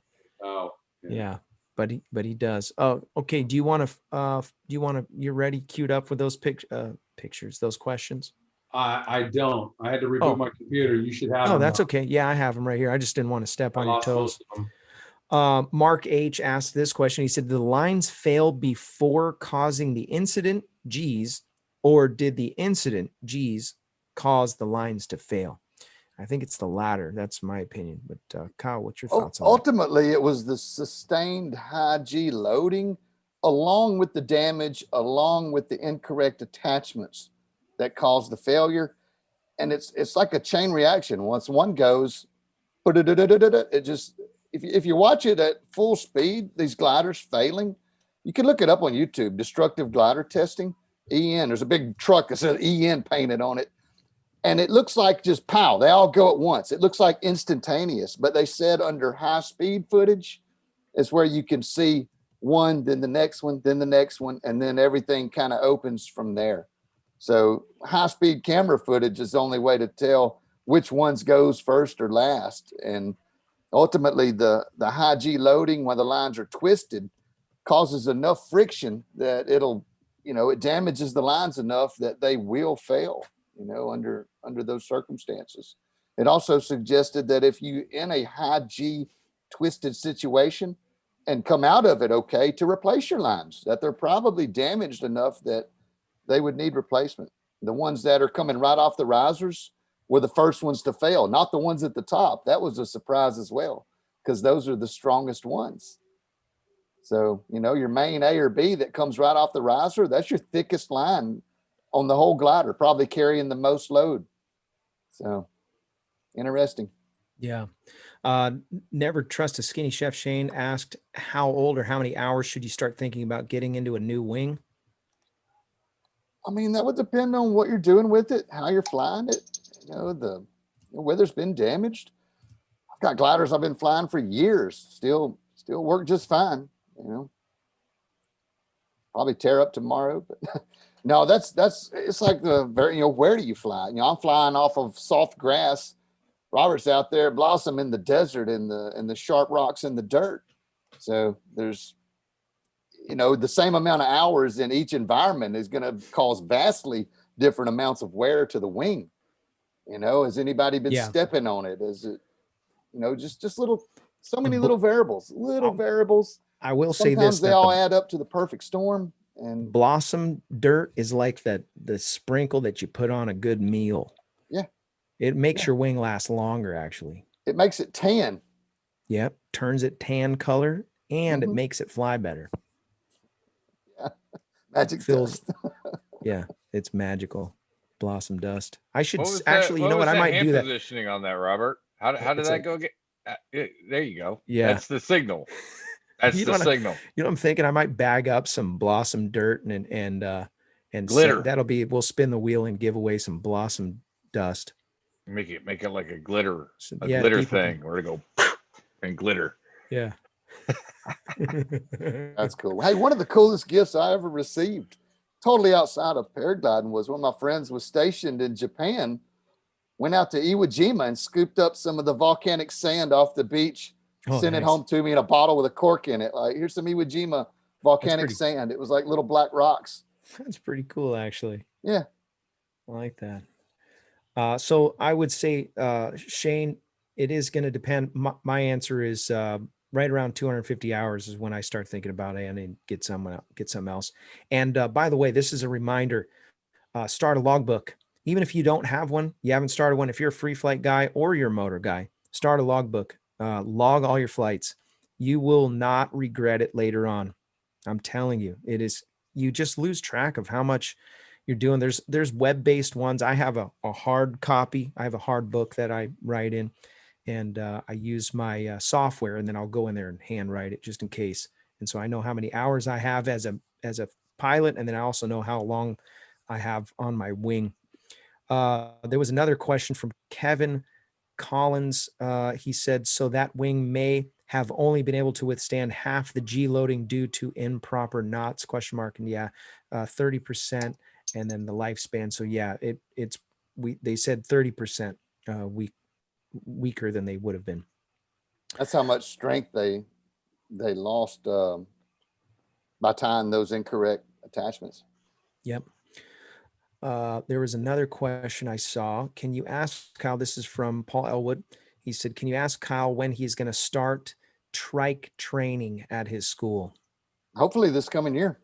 Oh.
Yeah, but he does. Oh, okay. You're ready, queued up with those pictures, those questions?
I don't. I had to reboot
Oh.
my computer. You should have
Oh,
them.
that's okay. Yeah, I have them right here. I just didn't want to step
I
on your
lost
toes.
most of them.
Mark H asked this question. He said, "Did the lines fail before causing the incident, G's, or did the incident, G's, cause the lines to fail?" I think it's the latter. That's my opinion. But Kyle, what's your thoughts on that?
Ultimately, it was the sustained high G loading, along with the damage, along with the incorrect attachments that caused the failure. And it's like a chain reaction. Once one goes, it just if you watch it at full speed, these gliders failing, you can look it up on YouTube. Destructive glider testing, EN. There's a big truck that says EN painted on it. And it looks like just pow, they all go at once. It looks like instantaneous, but they said under high speed footage is where you can see one, then the next one, then the next one, and then everything kind of opens from there. So high speed camera footage is the only way to tell which ones goes first or last. And ultimately the high G loading when the lines are twisted causes enough friction that it damages the lines enough that they will fail, under those circumstances. It also suggested that if you in a high G twisted situation and come out of it okay, to replace your lines, that they're probably damaged enough that they would need replacement. The ones that are coming right off the risers were the first ones to fail, not the ones at the top. That was a surprise as well, because those are the strongest ones. So, your main A or B that comes right off the riser, that's your thickest line on the whole glider, probably carrying the most load. So interesting.
Yeah. Never Trust a Skinny Chef Shane asked, how old or how many hours should you start thinking about getting into a new wing?
I mean, that would depend on what you're doing with it, how you're flying it. The weather's been damaged. I've got gliders I've been flying for years, still work just fine. Probably tear up tomorrow, but no, it's like where do you fly? I'm flying off of soft grass. Robert's out there, Blossom in the desert, in the sharp rocks in the dirt. So there's the same amount of hours in each environment is going to cause vastly different amounts of wear to the wing. Has anybody been stepping on it? Is it, just so many little variables, variables.
I will
Sometimes
say this,
they all add up to the perfect storm. And
Blossom dirt is like the sprinkle that you put on a good meal.
Yeah.
It makes your wing last longer, actually.
It makes it tan.
Yep. Turns it tan color, and it makes it fly better.
Yeah. Magic dust.
Yeah, it's magical. Blossom dust. I should
actually,
you know what? I might do that.
Positioning on that, Robert. How did that go? There you go.
Yeah.
That's the signal. That's the signal.
You know, I'm thinking I might bag up some Blossom dirt and
glitter.
We'll spin the wheel and give away some Blossom dust.
Make it like a glitter,
yeah,
glitter thing where to go and glitter.
Yeah.
That's cool. Hey, one of the coolest gifts I ever received totally outside of paragliding was one of my friends was stationed in Japan, went out to Iwo Jima and scooped up some of the volcanic sand off the beach,
Oh,
sent it
nice.
home to me in a bottle with a cork in it. Like, here's some Iwo Jima volcanic
pretty-
sand. It was like little black rocks.
That's pretty cool, actually.
Yeah.
I like that. So I would say, Shane, it is going to depend. My answer is right around 250 hours is when I start thinking about it and get something else. And by the way, this is a reminder, start a logbook. Even if you don't have one, you haven't started one. If you're a free flight guy or you're a motor guy, start a logbook, log all your flights. You will not regret it later on. I'm telling you, it is, you just lose track of how much you're doing. There's web-based ones. I have a hard copy. I have a hard book that I write in, and I use my software, and then I'll go in there and handwrite it just in case. And so I know how many hours I have as a pilot, and then I also know how long I have on my wing. There was another question from Kevin Collins. He said, so that wing may have only been able to withstand half the G loading due to improper knots, ? And yeah, 30%. And then the lifespan. So yeah, they said 30% weaker than they would have been.
That's how much strength they lost by tying those incorrect attachments.
Yep. There was another question I saw. Can you ask Kyle? This is from Paul Elwood. He said, can you ask Kyle when he's going to start trike training at his school?
Hopefully this coming year.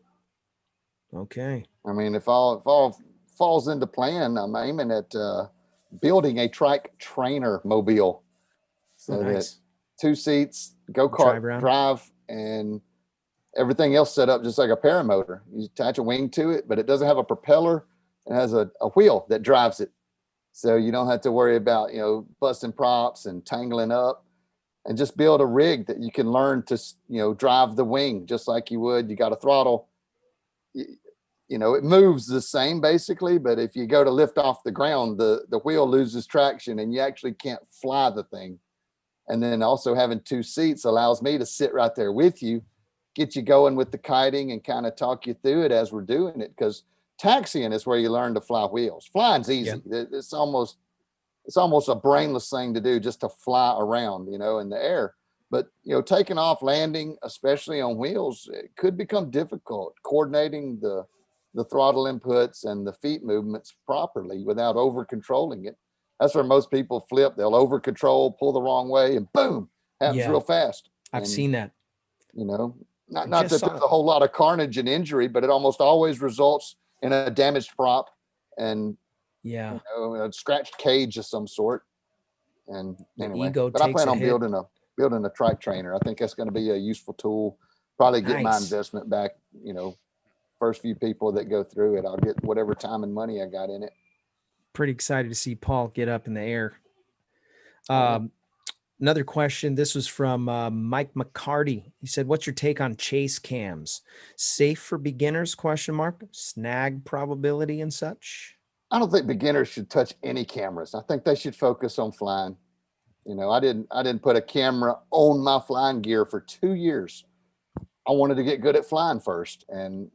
Okay.
I mean, if all falls into plan, I'm aiming at building a trike trainer mobile. So
nice.
that 2 seats, go-kart drive, and everything else set up just like a paramotor. You attach a wing to it, but it doesn't have a propeller. It has a wheel that drives it. So you don't have to worry about, busting props and tangling up, and just build a rig that you can learn to, drive the wing just like you would. You got a throttle. It moves the same basically, but if you go to lift off the ground, the wheel loses traction and you actually can't fly the thing. And then also having 2 seats allows me to sit right there with you, get you going with the kiting and kind of talk you through it as we're doing it. Because taxiing is where you learn to fly wheels. Flying's easy. Yeah. It's almost a brainless thing to do, just to fly around, in the air. But, taking off, landing, especially on wheels, it could become difficult coordinating the throttle inputs and the feet movements properly without over controlling it. That's where most people flip. They'll over control, pull the wrong way, and boom, happens real fast.
I've seen that.
Not that there's a whole lot of carnage and injury, but it almost always results in a damaged prop and a scratched cage of some sort. And anyway, but I plan on building a trike trainer. I think that's going to be a useful tool. Probably get my investment back. First few people that go through it, I'll get whatever time and money I got in it.
Pretty excited to see Paul get up in the air. Another question. This was from Mike McCarty. He said, what's your take on chase cams? Safe for beginners? ? Snag probability and such?
I don't think beginners should touch any cameras. I think they should focus on flying. I didn't put a camera on my flying gear for 2 years. I wanted to get good at flying first. And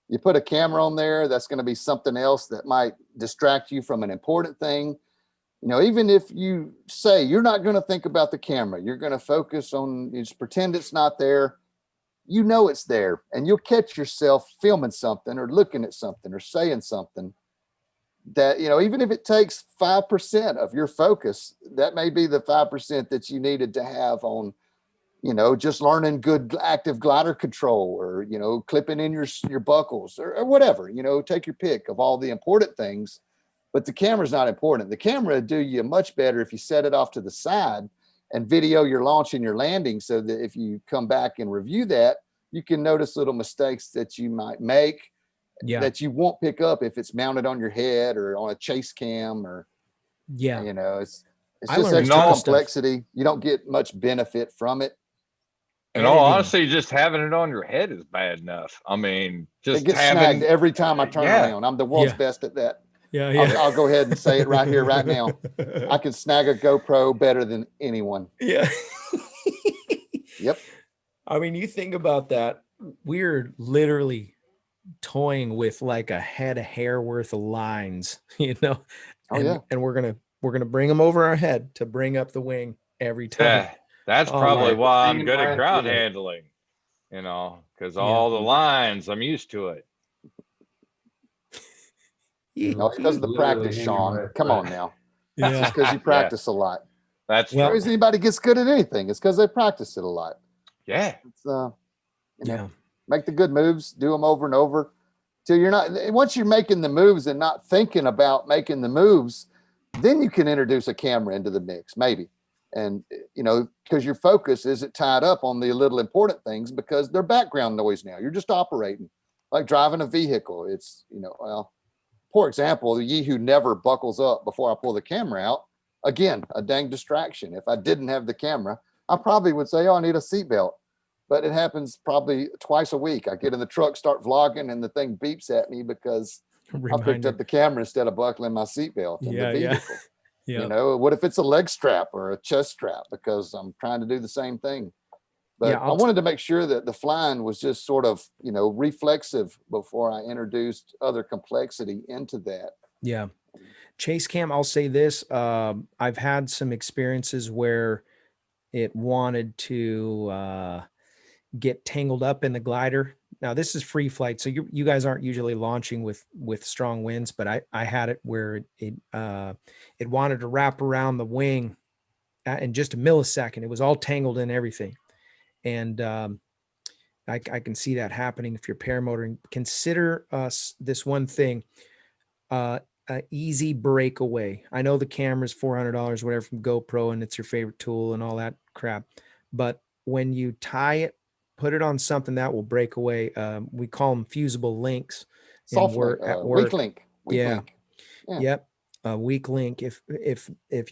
you put a camera on there, that's going to be something else that might distract you from an important thing. Even if you say you're not going to think about the camera, you're going to focus on, you just pretend it's not there. It's there, and you'll catch yourself filming something or looking at something or saying something that, even if it takes 5% of your focus, that may be the 5% that you needed to have on, just learning good active glider control or, clipping in your buckles or whatever, take your pick of all the important things. But the camera's not important. The camera would do you much better if you set it off to the side and video your launch and your landing, so that if you come back and review that, you can notice little mistakes that you might make that you won't pick up if it's mounted on your head or on a chase cam or, it's just extra complexity. You don't get much benefit from it.
And all honestly, just having it on your head is bad enough. I mean, just
it gets snagged every time I turn around. I'm the world's best at that. I'll go ahead and say it right here, right now. I can snag a GoPro better than anyone.
Yeah.
Yep.
I mean, you think about that. We're literally toying with like a head of hair worth of lines,
Oh, yeah.
and we're gonna bring them over our head to bring up the wing every time.
Yeah, that's
Oh,
probably
man.
why I'm
Hanging
good at
right
ground
through it.
handling, because
Yeah.
all the lines, I'm used to it.
No, it's because of the
Literally
practice,
hanging
Sean.
right
Come
through
on
it.
now.
Yeah.
It's just because you
Yeah,
practice a lot.
that's
The
Well-
true.
reason anybody gets good at anything is because they practice it a lot.
Yeah,
It's you know,
Yeah.
make the good moves, do them over and over till you're not. Once you're making the moves and not thinking about making the moves, then you can introduce a camera into the mix, maybe. And because your focus isn't tied up on the little important things because they're background noise now. You're just operating like driving a vehicle. It's well, poor example, the ye who never buckles up before I pull the camera out. Again, a dang distraction. If I didn't have the camera, I probably would say, oh, I need a seatbelt. But it happens probably twice a week. I get in the truck, start vlogging, and the thing beeps at me because I picked
Reminder.
up the camera instead of buckling my seatbelt in
Yeah,
the
yeah.
vehicle.
Yeah.
What if it's a leg strap or a chest strap? Because I'm trying to do the same thing. But
Yeah,
I wanted to make sure that the flying was just sort of, reflexive before I introduced other complexity into that.
Yeah. Chase cam, I'll say this. I've had some experiences where it wanted to get tangled up in the glider. Now this is free flight, so you guys aren't usually launching with strong winds, but I had it where it wanted to wrap around the wing in just a millisecond. It was all tangled in everything, and I can see that happening if you're paramotoring. Consider this one thing. An easy breakaway. I know the camera's $400, whatever, from GoPro, and it's your favorite tool and all that crap. But when you tie it, put it on something that will break away. We call them fusible links.
Soft
work
link,
at work.
weak link. Weak
Yeah.
link. Yeah.
Yep. A weak link. If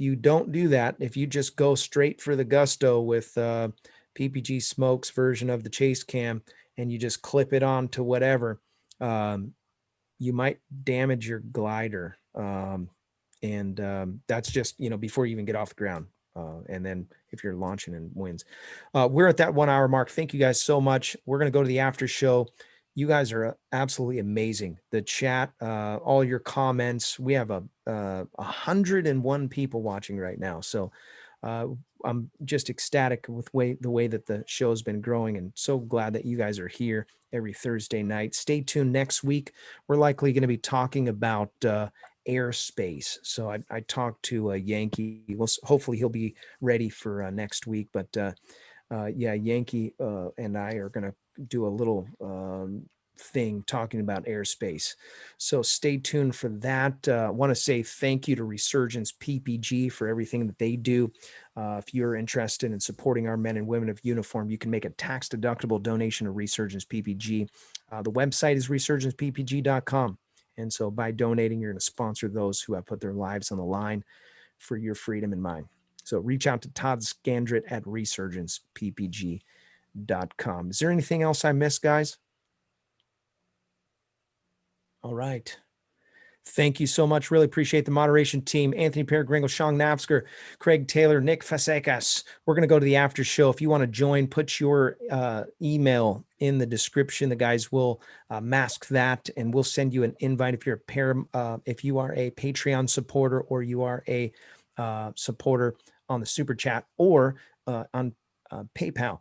you don't do that, if you just go straight for the gusto with PPG Smoke's version of the Chase Cam and you just clip it on to whatever, you might damage your glider. That's just, before you even get off the ground. And then if you're launching in winds, we're at that 1 hour mark. Thank you guys so much. We're going to go to the after show. You guys are absolutely amazing. The chat, all your comments, we have 101 people watching right now. So I'm just ecstatic with the way that the show's been growing, and so glad that you guys are here every Thursday night. Stay tuned next week. We're likely going to be talking about airspace. So I talked to Yankee. Well, hopefully he'll be ready for next week. But Yankee and I are going to do a little thing talking about airspace. So stay tuned for that. I want to say thank you to Resurgence PPG for everything that they do. If you're interested in supporting our men and women of uniform, you can make a tax-deductible donation to Resurgence PPG. The website is resurgenceppg.com. And so by donating, you're going to sponsor those who have put their lives on the line for your freedom and mine. So reach out to Todd Scandrett at resurgenceppg.com. Is there anything else I missed, guys? All right. Thank you so much. Really appreciate the moderation team. Anthony Peregringo, Sean Napsker, Craig Taylor, Nick Fasekas. We're going to go to the after show. If you want to join, put your email in the description. The guys will mask that, and we'll send you an invite if you're if you are a Patreon supporter, or you are a supporter on the Super Chat, or on PayPal.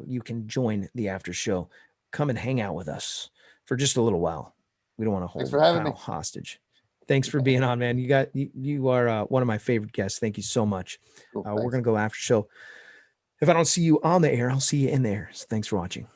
You can join the after show. Come and hang out with us for just a little while. We don't want to hold
Thanks for having me.
Kyle hostage. Thanks for being on, man. You are one of my favorite guests. Thank you so much.
Cool,
We're going to go after show. If I don't see you on the air, I'll see you in there. So thanks for watching.